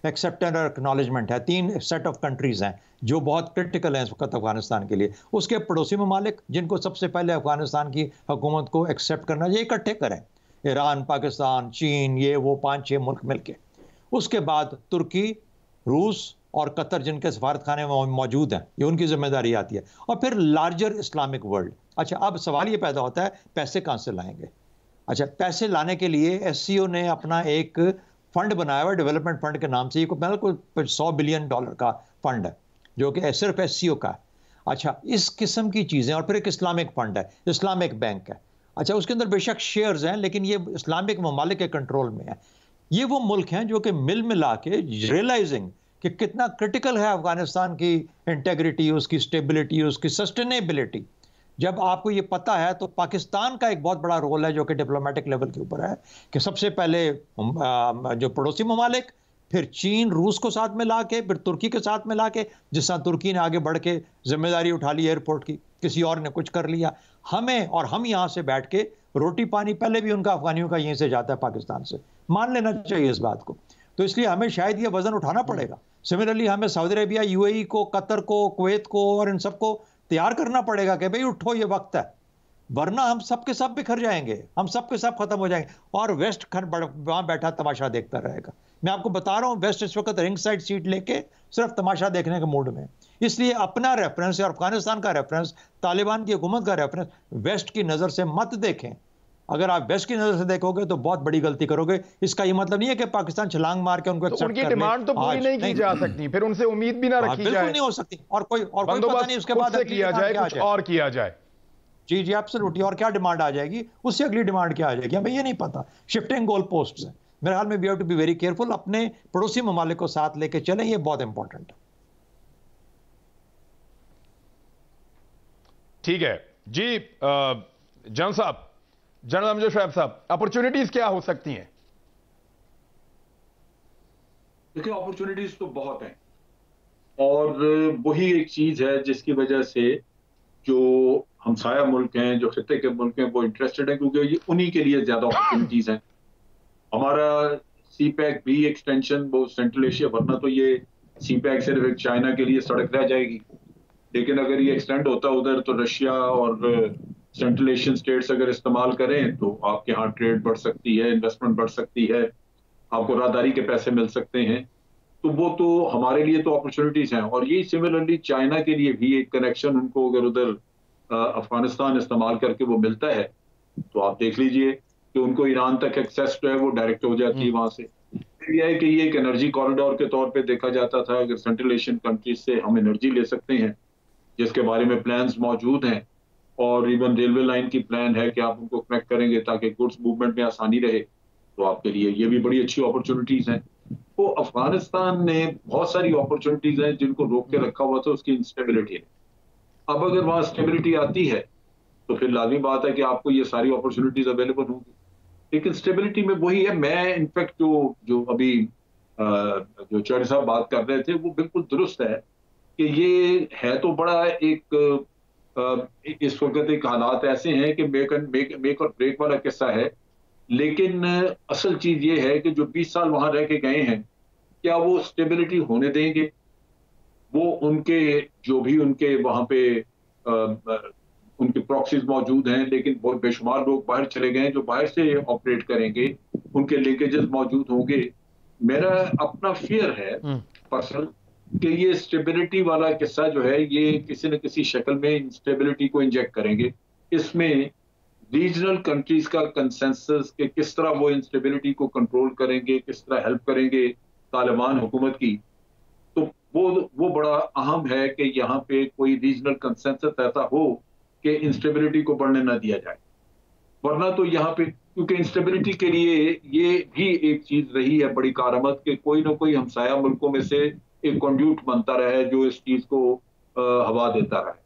एक्सेप्टेंस और एक्नॉलेजमेंट है, तीन सेट ऑफ कंट्रीज हैं जो बहुत क्रिटिकल हैं इस वक्त अफगानिस्तान के लिए। उसके पड़ोसी ममालिक जिनको सबसे पहले अफगानिस्तान की हुकूमत को एक्सेप्ट करना चाहिए, इकट्ठे करें, ईरान, पाकिस्तान, चीन, ये वो 5-6 मुल्क मिलके। उसके बाद तुर्की, रूस और कतर जिनके सफारत खाने मौजूद हैं, ये उनकी जिम्मेदारी आती है, और फिर लार्जर इस्लामिक वर्ल्ड। अच्छा, अब सवाल ये पैदा होता है पैसे कहाँ से लाएंगे? अच्छा, पैसे लाने के लिए एससीओ ने अपना एक फंड बनाया हुआ, डेवलपमेंट फंड के नाम से। ये बिल्कुल $100 बिलियन का फंड है जो कि सिर्फ एससीओ का है। अच्छा, इस किस्म की चीज़ें, और फिर एक इस्लामिक फंड है, इस्लामिक बैंक है। अच्छा, उसके अंदर बेशक शेयर्स हैं लेकिन ये इस्लामिक ममालिक के कंट्रोल में है। ये वो मुल्क हैं जो कि मिल मिला के रियलाइजिंग कि कितना क्रिटिकल है अफगानिस्तान की इंटेग्रिटी, उसकी स्टेबिलिटी, उसकी सस्टेनेबिलिटी। जब आपको ये पता है तो पाकिस्तान का एक बहुत बड़ा रोल है जो कि डिप्लोमेटिक लेवल के ऊपर है कि सबसे पहले जो पड़ोसी ममालिक, फिर चीन, रूस को साथ में ला के, फिर तुर्की के साथ में ला के, जिस तरह तुर्की ने आगे बढ़ के जिम्मेदारी उठा ली एयरपोर्ट की, किसी और ने कुछ कर लिया, हमें, और हम यहाँ से बैठ के रोटी पानी पहले भी उनका अफगानियों का यहीं से जाता है पाकिस्तान से, मान लेना चाहिए इस बात को। तो इसलिए हमें शायद ये वजन उठाना पड़ेगा। सिमिलरली हमें सऊदी अरेबिया, यूएई को, कतर को, कुवैत को और इन सबको तैयार करना पड़ेगा कि भाई उठो, ये वक्त है, वरना हम सब के सब बिखर जाएंगे, हम सब के सब खत्म हो जाएंगे और वेस्ट वहां बैठा तमाशा देखता रहेगा। मैं आपको बता रहा हूं वेस्ट इस वक्त रिंग साइड सीट लेके सिर्फ तमाशा देखने के मूड में, इसलिए अपना रेफरेंस और अफगानिस्तान का रेफरेंस, तालिबान की हुकूमत का रेफरेंस वेस्ट की नज़र से मत देखें। अगर आप वेस्ट की नज़र से देखोगे तो बहुत बड़ी गलती करोगे। इसका ये मतलब नहीं है कि पाकिस्तान छलांग मार के उनको तो उनकी डिमांड तो पूरी नहीं की जा सकती, फिर उनसे उम्मीद भी ना रखी जाए। बिल्कुल नहीं हो सकती, और कोई पता नहीं उसके बाद किया जाए, कुछ और किया जाए। जी जी एब्सोल्युटली। और क्या डिमांड आ जाएगी, उससे अगली डिमांड क्या आ जाएगी, हमें ये नहीं पता। शिफ्टिंग गोल पोस्ट्स है। मेरे ख्याल में we have to be very careful, अपने पड़ोसी ममालिक को साथ लेके चलें, ये बहुत इंपॉर्टेंट है। ठीक है जी। जनरल साहब, जनरल अमजद शोएब साहब, अपॉर्चुनिटीज क्या हो सकती हैं? देखिए, अपॉर्चुनिटीज तो बहुत हैं, और वही एक चीज है जिसकी वजह से जो हमसाया मुल्क हैं, जो खित्ते के मुल्क हैं, वो इंटरेस्टेड हैं, क्योंकि ये उन्हीं के लिए ज्यादा अपॉर्चुनिटीज हैं। हमारा सीपैक भी एक्सटेंशन वो सेंट्रल एशिया, वरना तो ये सीपैक सिर्फ एक चाइना के लिए सड़क रह जाएगी, लेकिन अगर ये एक्सटेंड होता उधर तो रशिया और सेंट्रल एशियन स्टेट्स अगर इस्तेमाल करें तो आपके यहाँ ट्रेड बढ़ सकती है, इन्वेस्टमेंट बढ़ सकती है, आपको राहदारी के पैसे मिल सकते हैं। तो वो तो हमारे लिए तो अपॉर्चुनिटीज हैं, और यही सिमिलरली चाइना के लिए भी एक कनेक्शन उनको अगर उधर अफगानिस्तान इस्तेमाल करके वो मिलता है तो आप देख लीजिए कि उनको ईरान तक एक्सेस जो है वो डायरेक्ट हो जाती है वहां से। फिर यह है कि ये एक एनर्जी कॉरिडोर के तौर पे देखा जाता था, अगर सेंट्रल एशियन कंट्रीज से हम एनर्जी ले सकते हैं, जिसके बारे में प्लान्स मौजूद हैं, और इवन रेलवे लाइन की प्लान है कि आप उनको कनेक्ट करेंगे ताकि गुड्स मूवमेंट में आसानी रहे, तो आपके लिए ये भी बड़ी अच्छी अपॉर्चुनिटीज हैं। तो अफगानिस्तान ने बहुत सारी अपॉर्चुनिटीज हैं जिनको रोक के रखा हुआ था उसकी इंस्टेबिलिटी ने। अब अगर वहां स्टेबिलिटी आती है तो फिर लाजमी बात है कि आपको ये सारी अपॉर्चुनिटीज अवेलेबल होंगी, लेकिन स्टेबिलिटी में वही है। मैं इनफैक्ट जो अभी जो चौधरी साहब बात कर रहे थे वो बिल्कुल दुरुस्त है कि ये है तो बड़ा एक इस वक्त एक हालात ऐसे हैं कि मेक और ब्रेक वाला किस्सा है, लेकिन असल चीज ये है कि जो 20 साल वहां रह के गए हैं, क्या वो स्टेबिलिटी होने देंगे? वो उनके जो भी उनके वहां पे उनके प्रॉक्सीज मौजूद हैं, लेकिन बहुत बेशुमार लोग बाहर चले गए हैं जो बाहर से ऑपरेट करेंगे, उनके लिंकेजेस मौजूद होंगे। मेरा अपना फियर है पर्सनल कि ये स्टेबिलिटी वाला किस्सा जो है ये किसी न किसी शक्ल में इंस्टेबिलिटी को इंजेक्ट करेंगे। इसमें रीजनल कंट्रीज का कंसेंसस कि किस तरह वो इंस्टेबिलिटी को कंट्रोल करेंगे, किस तरह हेल्प करेंगे तालिबान हुकूमत की, तो वो बड़ा अहम है कि यहाँ पे कोई रीजनल कंसेंसस ऐसा हो कि इंस्टेबिलिटी को बढ़ने ना दिया जाए। वरना तो यहाँ पे, क्योंकि इंस्टेबिलिटी के लिए ये भी एक चीज रही है बड़ी कारआमद कि कोई ना कोई हमसाया मुल्कों में से एक कंड्यूट बनता रहे जो इस चीज को हवा देता रहे।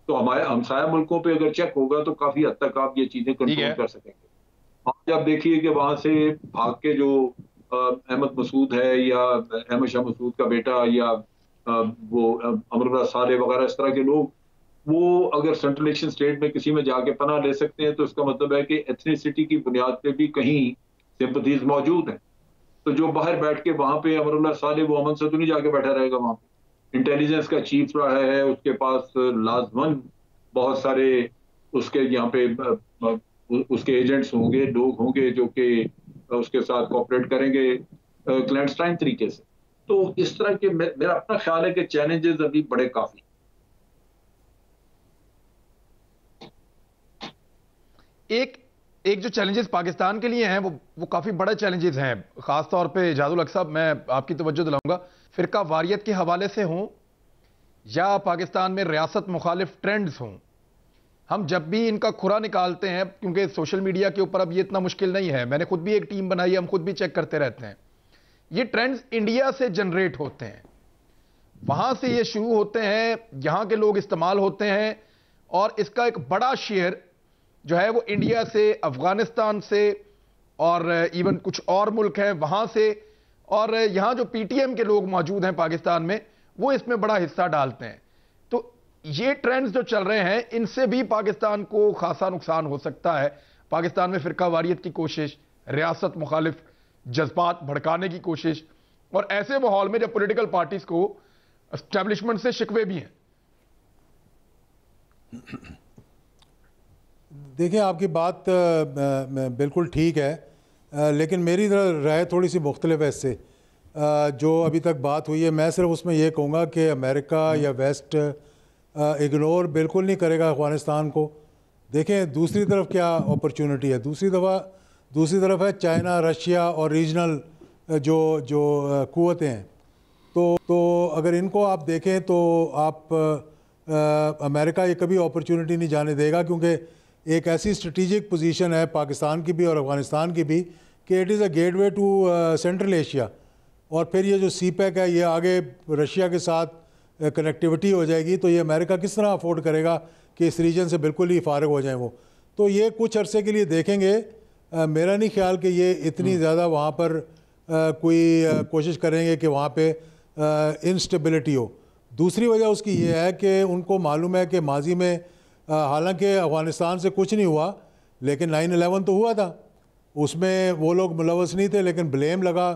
तो हमारे हमसाया मुल्कों पे अगर चेक होगा तो काफी हद तक आप ये चीजें कंट्रोल कर सकेंगे। आप जब देखिए कि वहां से भाग के जो अहमद मसूद है या अहमद शाह मसूद का बेटा या वो अमरुल्लाह साले वगैरह इस तरह के लोग, वो अगर सेंट्रल एशियन स्टेट में किसी में जाके पनाह ले सकते हैं तो इसका मतलब है कि एथनिसिटी की बुनियाद पे भी कहीं सिंपथीज मौजूद हैं। तो जो बाहर बैठ के वहां पे अमरुल्लाह साले वो अमन से तो नहीं जाके बैठा रहेगा वहां पे। इंटेलिजेंस का चीफ रहा है, उसके पास लाजमन बहुत सारे उसके यहाँ पे उसके एजेंट्स होंगे, लोग होंगे जो कि उसके साथ कोऑपरेट करेंगे क्लैंडस्टाइन तरीके से। तो इस तरह के मेरा अपना ख्याल है कि चैलेंजेस अभी बड़े काफी। एक जो चैलेंजेस पाकिस्तान के लिए हैं वो काफी बड़े चैलेंजेस हैं, खास तौर पे जादुल हक साहब मैं आपकी तवज्जो दिलाऊंगा, फिरका वारियत के हवाले से हों या पाकिस्तान में रियासत मुखालिफ ट्रेंड्स हों। हम जब भी इनका खुरा निकालते हैं, क्योंकि सोशल मीडिया के ऊपर अब ये इतना मुश्किल नहीं है, मैंने खुद भी एक टीम बनाई है, हम खुद भी चेक करते रहते हैं, ये ट्रेंड्स इंडिया से जनरेट होते हैं, वहां से ये शुरू होते हैं, यहां के लोग इस्तेमाल होते हैं, और इसका एक बड़ा शेयर जो है वो इंडिया से, अफगानिस्तान से और इवन कुछ और मुल्क हैं वहां से, और यहां जो पीटीएम के लोग मौजूद हैं पाकिस्तान में वो इसमें बड़ा हिस्सा डालते हैं। तो ये ट्रेंड्स जो चल रहे हैं इनसे भी पाकिस्तान को खासा नुकसान हो सकता है। पाकिस्तान में फिरका वारियत की कोशिश, रियासत मुखालिफ जज्बात भड़काने की कोशिश, और ऐसे माहौल में जब पॉलिटिकल पार्टीज को एस्टेब्लिशमेंट से शिकवे भी हैं। देखिए, आपकी बात बिल्कुल ठीक है, लेकिन मेरी राय थोड़ी सी मुख्तलिफ है इससे। जो अभी तक बात हुई है, मैं सिर्फ उसमें ये कहूँगा कि अमेरिका या वेस्ट इग्नोर बिल्कुल नहीं करेगा अफ़गानिस्तान को। देखें दूसरी तरफ क्या अपॉर्चुनिटी है, दूसरी तरफ है चाइना, रशिया और रीजनल जो जो क़ुव्वतें हैं। तो अगर इनको आप देखें तो आप अमेरिका ये कभी अपॉर्चुनिटी नहीं जाने देगा, क्योंकि एक ऐसी स्ट्रेटिजिक पोजीशन है पाकिस्तान की भी और अफ़गानिस्तान की भी कि it is a gateway to central Asia. और फिर ये जो CPEC है, ये आगे रशिया के साथ कनेक्टिविटी हो जाएगी, तो ये अमेरिका किस तरह अफोर्ड करेगा कि इस रीजन से बिल्कुल ही फारिग हो जाएं वो। तो ये कुछ अरसे के लिए देखेंगे। मेरा नहीं ख्याल कि ये इतनी ज़्यादा वहाँ पर कोई कोशिश करेंगे कि वहाँ पे इंस्टेबिलिटी हो। दूसरी वजह उसकी ये है कि उनको मालूम है कि माजी में हालांकि अफ़गानिस्तान से कुछ नहीं हुआ, लेकिन 9/11 तो हुआ था, उसमें वो लोग मुलव्वस नहीं थे, लेकिन ब्लेम लगा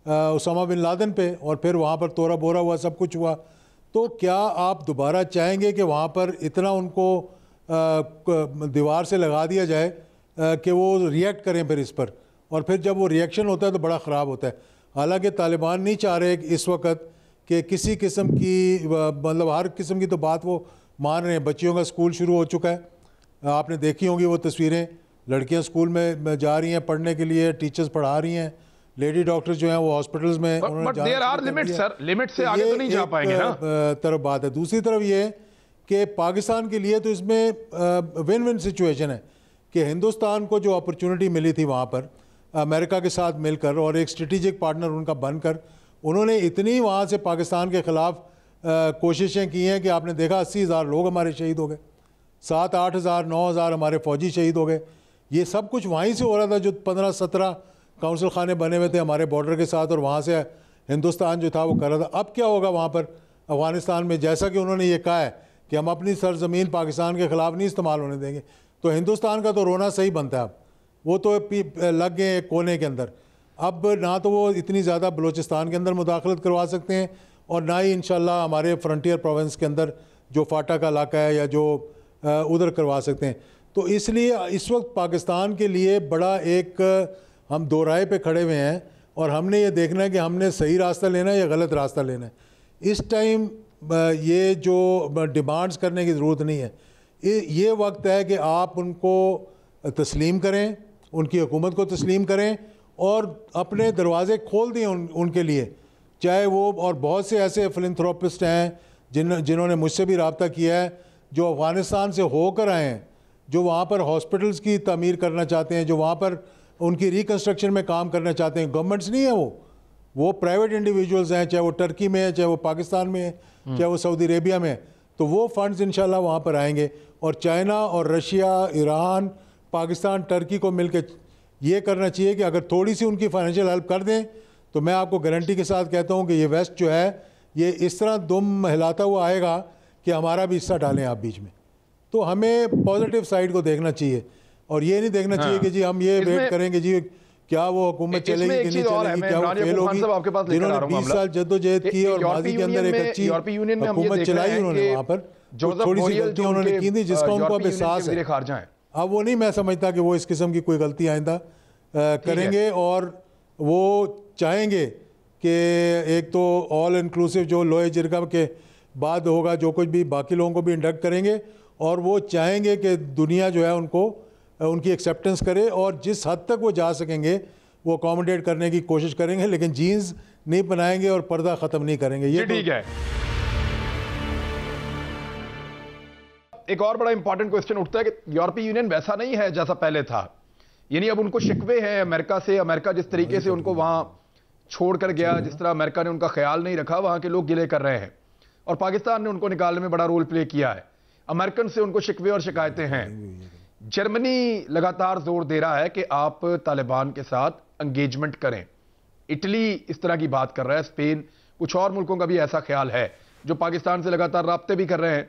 उसामा बिन लादेन पे, और फिर वहाँ पर तोड़ा बोरा हुआ, सब कुछ हुआ। तो क्या आप दोबारा चाहेंगे कि वहाँ पर इतना उनको दीवार से लगा दिया जाए कि वो रिएक्ट करें फिर इस पर, और फिर जब वो रिएक्शन होता है तो बड़ा ख़राब होता है। हालांकि तालिबान नहीं चाह रहे इस वक्त कि किसी किस्म की, मतलब हर किस्म की तो बात वो मान रहे हैं। बच्चियों का स्कूल शुरू हो चुका है, आपने देखी होंगी वो तस्वीरें, लड़कियां स्कूल में जा रही हैं पढ़ने के लिए, टीचर्स पढ़ा रही हैं, लेडी डॉक्टर्स जो हैं वो हॉस्पिटल्स में लिमिट से आगे तो नहीं जा पाएंगे ना। तरफ बात है। दूसरी तरफ ये कि पाकिस्तान के लिए तो इसमें विन विन सिचुएशन है कि हिंदुस्तान को जो अपॉर्चुनिटी मिली थी वहाँ पर अमेरिका के साथ मिलकर और एक स्ट्रेटेजिक पार्टनर उनका बनकर, उन्होंने इतनी वहाँ से पाकिस्तान के ख़िलाफ़ कोशिशें की हैं कि आपने देखा 80,000 लोग हमारे शहीद हो गए, 7-8 हज़ार 9 हज़ार हमारे फ़ौजी शहीद हो गए। ये सब कुछ वहीं से हो रहा था, जो 15-17 काउंसिल खाने बने हुए थे हमारे बॉर्डर के साथ, और वहाँ से हिंदुस्तान जो था वो कर रहा था। अब क्या होगा वहाँ पर अफ़गानिस्तान में, जैसा कि उन्होंने ये कहा है कि हम अपनी सरजमीन पाकिस्तान के ख़िलाफ़ नहीं इस्तेमाल होने देंगे, तो हिंदुस्तान का तो रोना सही बनता है। अब वो तो लग गए कोने के अंदर। अब ना तो वो इतनी ज़्यादा बलूचिस्तान के अंदर मुदाखलत करवा सकते हैं, और ना ही इंशाल्लाह हमारे फ्रंटियर प्रोविंस के अंदर जो फाटा का इलाका है या जो उधर करवा सकते हैं। तो इसलिए इस वक्त पाकिस्तान के लिए बड़ा एक हम दो राय पे खड़े हुए हैं, और हमने ये देखना है कि हमने सही रास्ता लेना है या गलत रास्ता लेना है। इस टाइम ये जो डिमांड्स करने की ज़रूरत नहीं है, ये वक्त है कि आप उनको तस्लीम करें, उनकी हुकूमत को तस्लीम करें और अपने दरवाज़े खोल दें उनके लिए। चाहे वो, और बहुत से ऐसे फिलैंथ्रोपिस्ट हैं जिन्होंने मुझसे भी रब्ता किया है, जो अफ़गानिस्तान से होकर आए हैं, जो वहाँ पर हॉस्पिटल्स की तामीर करना चाहते हैं, जो वहाँ पर उनकी रिकन्स्ट्रक्शन में काम करना चाहते हैं। गवर्नमेंट्स नहीं है वो प्राइवेट इंडिविजुअल्स हैं, चाहे वो टर्की में है, चाहे वो पाकिस्तान में है, चाहे वो सऊदी अरेबिया में है। तो वो फंड्स इंशाल्लाह वहाँ पर आएंगे, और चाइना और रशिया, ईरान, पाकिस्तान, टर्की को मिलकर ये करना चाहिए कि अगर थोड़ी सी उनकी फाइनेंशियल हेल्प कर दें, तो मैं आपको गारंटी के साथ कहता हूँ कि ये वेस्ट जो है ये इस तरह दुम हिलाता हुआ आएगा कि हमारा भी हिस्सा डालें आप बीच में। तो हमें पॉजिटिव साइड को देखना चाहिए, और ये नहीं देखना चाहिए कि जी हम ये वेट करेंगे जी क्या वो हुकूमत चलेगी कि नहीं चलेगी, क्या वो फेल होगी। जिन्होंने 20 साल जद्दोजहद की और माजी के अंदर एक अच्छी हुकूमत चलाई उन्होंने, वहाँ पर थोड़ी सी गलतियाँ उन्होंने की थी जिसका उनको अब एहसास है। अब वो नहीं, मैं समझता कि वो इस किस्म की कोई गलती आइंदा करेंगे, और वो चाहेंगे कि एक तो ऑल इंक्लूसिव जो लोहे जिरगा के बाद होगा, जो कुछ भी बाकी लोगों को भी इंडक्ट करेंगे, और वो चाहेंगे कि दुनिया जो है उनको उनकी एक्सेप्टेंस करे, और जिस हद तक वो जा सकेंगे वो अकोमोडेट करने की कोशिश करेंगे, लेकिन जीन्स नहीं बनाएंगे और पर्दा ख़त्म नहीं करेंगे। ये ठीक है। एक और बड़ा इंपॉर्टेंट क्वेश्चन उठता है कि यूरोपीय यूनियन वैसा नहीं है जैसा पहले था, यानी अब उनको शिकवे हैं अमेरिका से। अमेरिका जिस तरीके से उनको वहां छोड़कर गया, जिस तरह अमेरिका ने उनका ख्याल नहीं रखा, वहां के लोग गिले कर रहे हैं, और पाकिस्तान ने उनको निकालने में बड़ा रोल प्ले किया है। अमेरिकन से उनको शिकवे और शिकायतें हैं। जर्मनी लगातार जोर दे रहा है कि आप तालिबान के साथ एंगेजमेंट करें। इटली इस तरह की बात कर रहा है, स्पेन, कुछ और मुल्कों का भी ऐसा ख्याल है जो पाकिस्तान से लगातार राब्ते भी कर रहे हैं।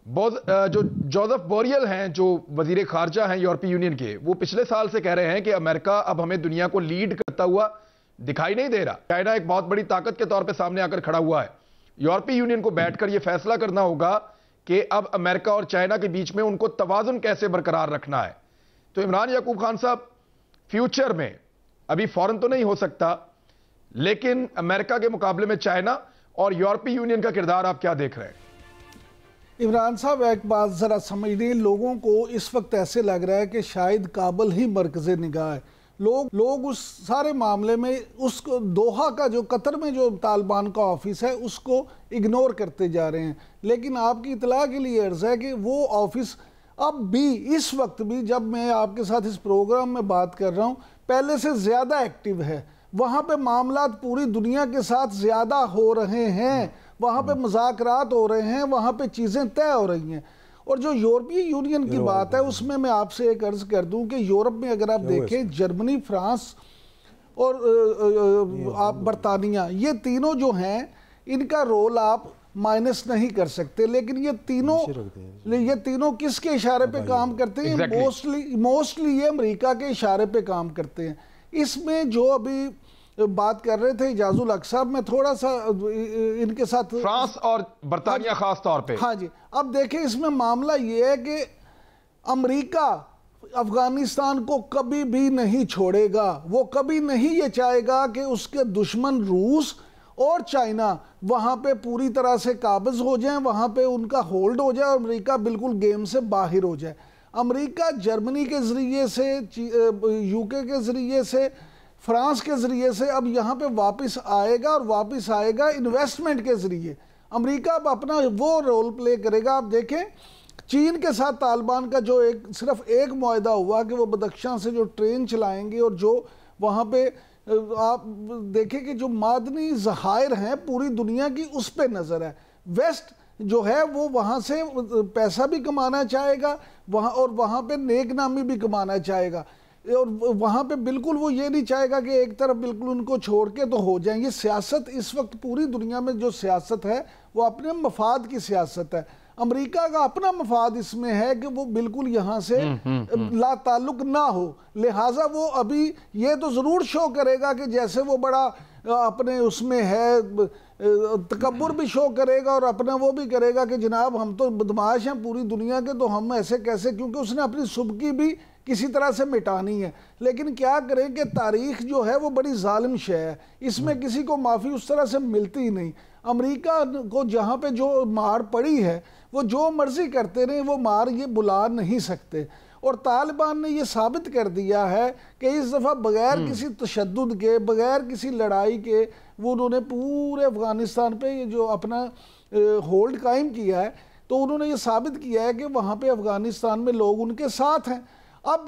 जो जोसेफ बोरियल हैं, जो वजीर खारजा हैं यूरोपीय यूनियन के, वो पिछले साल से कह रहे हैं कि अमेरिका अब हमें दुनिया को लीड करता हुआ दिखाई नहीं दे रहा। चाइना एक बहुत बड़ी ताकत के तौर पे सामने आकर खड़ा हुआ है। यूरोपीय यूनियन को बैठकर यह फैसला करना होगा कि अब अमेरिका और चाइना के बीच में उनको तवाजुन कैसे बरकरार रखना है। तो इमरान याकूब खान साहब, फ्यूचर में, अभी फौरन तो नहीं हो सकता, लेकिन अमेरिका के मुकाबले में चाइना और यूरोपीय यूनियन का किरदार आप क्या देख रहे हैं? इमरान साहब, एक बात ज़रा समझिए, लोगों को इस वक्त ऐसे लग रहा है कि शायद काबुल ही मरकज़ निगाह है। लोग उस सारे मामले में उसको दोहा का जो कतर में जो तालिबान का ऑफिस है उसको इग्नोर करते जा रहे हैं। लेकिन आपकी इतला के लिए अर्ज़ है कि वो ऑफिस अब भी, इस वक्त भी जब मैं आपके साथ इस प्रोग्राम में बात कर रहा हूँ, पहले से ज़्यादा एक्टिव है। वहाँ पे मामलात पूरी दुनिया के साथ ज़्यादा हो रहे हैं, वहाँ पे मुज़ाकरात हो रहे हैं, वहाँ पे चीज़ें तय हो रही हैं। और जो यूरोपीय यूनियन की बात है उसमें मैं आपसे एक अर्ज़ कर दूं कि यूरोप में अगर आप देखें, जर्मनी, फ्रांस और आप बरतानिया, ये तीनों जो हैं इनका रोल आप माइनस नहीं कर सकते। लेकिन ये तीनों किसके इशारे पे काम करते हैं? मोस्टली ये अमेरिका के इशारे पे काम करते हैं। इसमें जो अभी बात कर रहे थे इजाजुल हक साहब, मैं थोड़ा सा इनके साथ, फ्रांस और बरतानिया खास तौर पे, हाँ जी, अब देखें इसमें मामला ये है कि अमेरिका अफगानिस्तान को कभी भी नहीं छोड़ेगा। वो कभी नहीं ये चाहेगा कि उसके दुश्मन रूस और चाइना वहाँ पे पूरी तरह से काबिज हो जाएं, वहाँ पे उनका होल्ड हो जाए और अमेरिका बिल्कुल गेम से बाहर हो जाए। अमेरिका जर्मनी के ज़रिए से, यूके के ज़रिए से, फ्रांस के ज़रिए से अब यहाँ पे वापस आएगा, और वापस आएगा इन्वेस्टमेंट के ज़रिए। अमेरिका अब अपना वो रोल प्ले करेगा। आप देखें चीन के साथ तालिबान का जो सिर्फ एक मुआहदा हुआ कि वो बदख्शां से जो ट्रेन चलाएंगे, और जो वहाँ पे आप देखें कि जो मादनी ज़खायर हैं पूरी दुनिया की, उस पर नज़र है। वेस्ट जो है वो वहाँ से पैसा भी कमाना चाहेगा वहाँ, और वहाँ पे नेक नामी भी कमाना चाहेगा, और वहाँ पे बिल्कुल वो ये नहीं चाहेगा कि एक तरफ बिल्कुल उनको छोड़ के तो हो जाए। ये सियासत इस वक्त पूरी दुनिया में जो सियासत है वो अपने मफाद की सियासत है। अमेरिका का अपना मफाद इसमें है कि वो बिल्कुल यहाँ से ला ताल्लुक ना हो। लिहाजा वो अभी ये तो ज़रूर शो करेगा कि जैसे वो बड़ा अपने उसमें है, तकब्बुर भी शो करेगा और अपना वो भी करेगा कि जनाब हम तो बदमाश हैं पूरी दुनिया के, तो हम ऐसे कैसे, क्योंकि उसने अपनी सुबकी भी किसी तरह से मिटानी है। लेकिन क्या करें कि तारीख जो है वो बड़ी जालिम शय है, इसमें किसी को माफ़ी उस तरह से मिलती ही नहीं। अमेरिका को जहाँ पे जो मार पड़ी है वो जो मर्जी करते रहे, वो मार ये बुला नहीं सकते। और तालिबान ने ये साबित कर दिया है कि इस दफ़ा बग़ैर किसी तशद्दुद के, बग़ैर किसी लड़ाई के, वो उन्होंने पूरे अफ़गानिस्तान पे ये जो अपना होल्ड कायम किया है, तो उन्होंने ये साबित किया है कि वहाँ पे अफ़गानिस्तान में लोग उनके साथ हैं। अब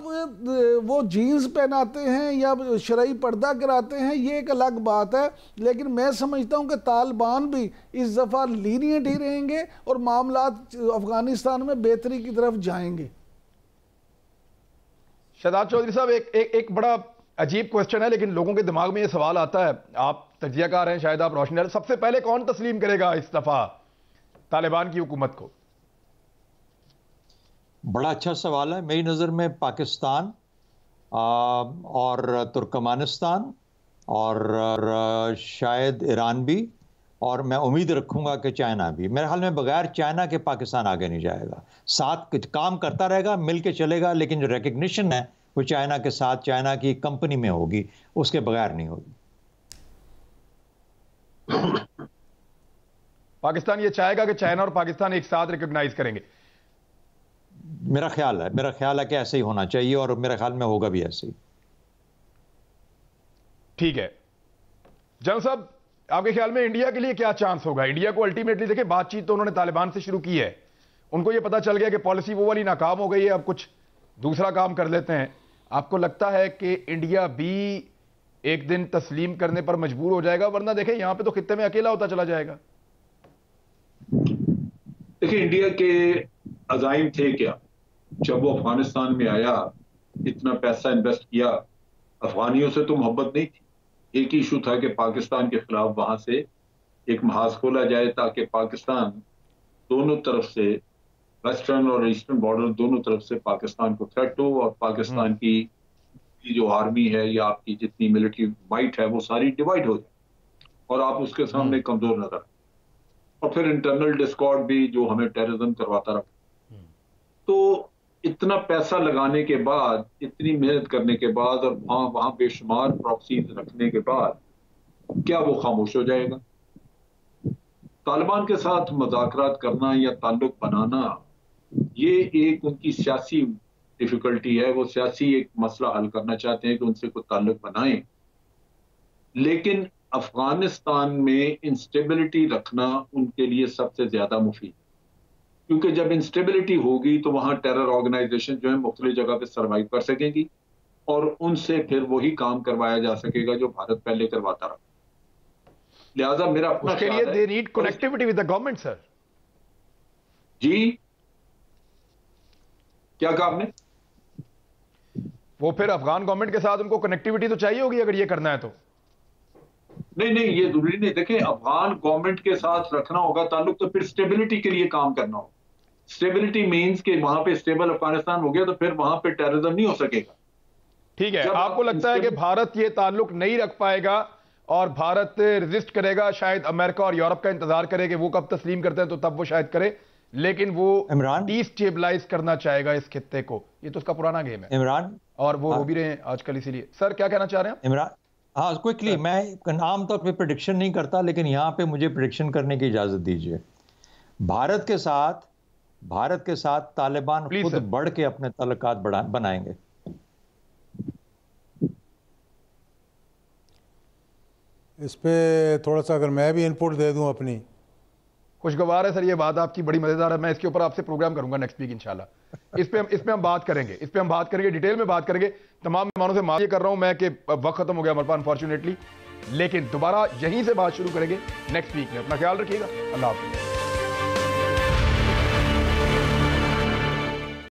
वो जीन्स पहनाते हैं या शरई पर्दा कराते हैं, ये एक अलग बात है। लेकिन मैं समझता हूँ कि तालिबान भी इस दफ़ा लीनियंट ही रहेंगे और मामलात अफ़गानिस्तान में बेहतरी की तरफ जाएंगे। शहजाद चौधरी साहब, एक बड़ा अजीब क्वेश्चन है, लेकिन लोगों के दिमाग में ये सवाल आता है, आप तज्जियाकार हैं, शायद आप रोशनी डालें, सबसे पहले कौन तस्लीम करेगा इस दफ़ा तालिबान की हुकूमत को? बड़ा अच्छा सवाल है। मेरी नज़र में पाकिस्तान और तुर्कमानिस्तान और शायद ईरान भी, और मैं उम्मीद रखूंगा कि चाइना भी। मेरे ख्याल में बगैर चाइना के पाकिस्तान आगे नहीं जाएगा। साथ काम करता रहेगा, मिल के चलेगा, लेकिन जो रिकग्निशन है वो चाइना के साथ, चाइना की कंपनी में होगी, उसके बगैर नहीं होगी। पाकिस्तान ये चाहेगा कि चाइना और पाकिस्तान एक साथ रिकॉग्नाइज करेंगे? मेरा ख्याल है कि ऐसे ही होना चाहिए, और मेरे ख्याल में होगा भी ऐसे ही। ठीक है जनरल साहब, आपके ख्याल में इंडिया के लिए क्या चांस होगा? इंडिया को अल्टीमेटली देखिए, बातचीत तो उन्होंने तालिबान से शुरू की है, उनको ये पता चल गया कि पॉलिसी वो वाली नाकाम हो गई है, अब कुछ दूसरा काम कर लेते हैं। आपको लगता है कि इंडिया भी एक दिन तस्लीम करने पर मजबूर हो जाएगा? वरना देखें यहां पे तो खित्ते में अकेला होता चला जाएगा। देखिए, इंडिया के अज़ाइम थे क्या जब वो अफगानिस्तान में आया, इतना पैसा इन्वेस्ट किया, अफगानियों से तो मोहब्बत नहीं थी। एक ही इशू था कि पाकिस्तान के खिलाफ वहां से एक महाज खोला जाए ताकि पाकिस्तान दोनों तरफ से, वेस्टर्न और ईस्टर्न बॉर्डर दोनों तरफ से पाकिस्तान को थ्रेट हो, और पाकिस्तान की जो आर्मी है या आपकी जितनी मिलिट्री माइट है वो सारी डिवाइड हो जाए और आप उसके सामने कमजोर नजर। और फिर इंटरनल डिस्कॉर्ड भी जो हमें टेररिज्म करवाता रहा। तो इतना पैसा लगाने के बाद, इतनी मेहनत करने के बाद, और वहां बेशुमार प्रॉक्सीज रखने के बाद, क्या वो खामोश हो जाएगा? तालिबान के साथ मुज़ाकरात करना या ताल्लुक बनाना, ये एक उनकी सियासी डिफिकल्टी है। वो सियासी एक मसला हल करना चाहते हैं कि उनसे कोई ताल्लुक बनाएं, लेकिन अफगानिस्तान में इंस्टेबिलिटी रखना उनके लिए सबसे ज्यादा मुफीद, क्योंकि जब इंस्टेबिलिटी होगी तो वहां टेरर ऑर्गेनाइजेशन जो है मुख्तलिफ जगह पे सर्वाइव कर सकेंगी और उनसे फिर वही काम करवाया जा सकेगा जो भारत पहले करवाता रहा। लिहाजा मेरा अपना उसके लिए they need connectivity with the government sir. जी, क्या कहा आपने? वो फिर अफगान गवर्नमेंट के साथ उनको कनेक्टिविटी तो चाहिए होगी अगर ये करना है तो। नहीं नहीं, ये जरूरी नहीं। देखें, अफगान गवर्नमेंट के साथ रखना होगा ताल्लुक तो फिर स्टेबिलिटी के लिए काम करना होगा। स्टेबिलिटी मींस कि वहां पे स्टेबल अफगानिस्तान हो गया तो फिर वहां पे टेररिज्म नहीं हो सकेगा। ठीक है, आपको लगता है कि भारत ये ताल्लुक नहीं रख पाएगा और भारत रेजिस्ट करेगा, शायद अमेरिका और यूरोप का इंतजार करे कि वो कब तस्लीम करते हैं तो तब वो शायद करे, लेकिन वो डिस्टेबलाइज करना चाहेगा इस खित्ते को। ये तो उसका पुराना गेम है इमरान, और वो हो भी रहे हैं आजकल। इसीलिए सर क्या कहना चाह रहे हैं इमरान? हाँ, क्विकली, मैं आमतौर पे प्रेडिक्शन नहीं करता, लेकिन यहाँ पे मुझे प्रेडिक्शन करने की इजाजत दीजिए। भारत के साथ तालिबान खुद बढ़ के अपने ताल्लुकात बनाएंगे। इस पे थोड़ा सा अगर मैं भी इनपुट दे दूं अपनी। खुशगवार है सर, ये बात आपकी बड़ी मजेदार है। मैं इसके ऊपर आपसे प्रोग्राम करूंगा नेक्स्ट वीक इंशाल्लाह। इस पे हम बात करेंगे, डिटेल में बात करेंगे। तमाम मेहमानों से माफी कर रहा हूं मैं कि वक्त खत्म हो गया हमारे पास अनफॉर्चुनेटली, लेकिन दोबारा यहीं से बात शुरू करेंगे नेक्स्ट वीक में। अपना ख्याल रखिएगा, अल्लाह हाफिज़।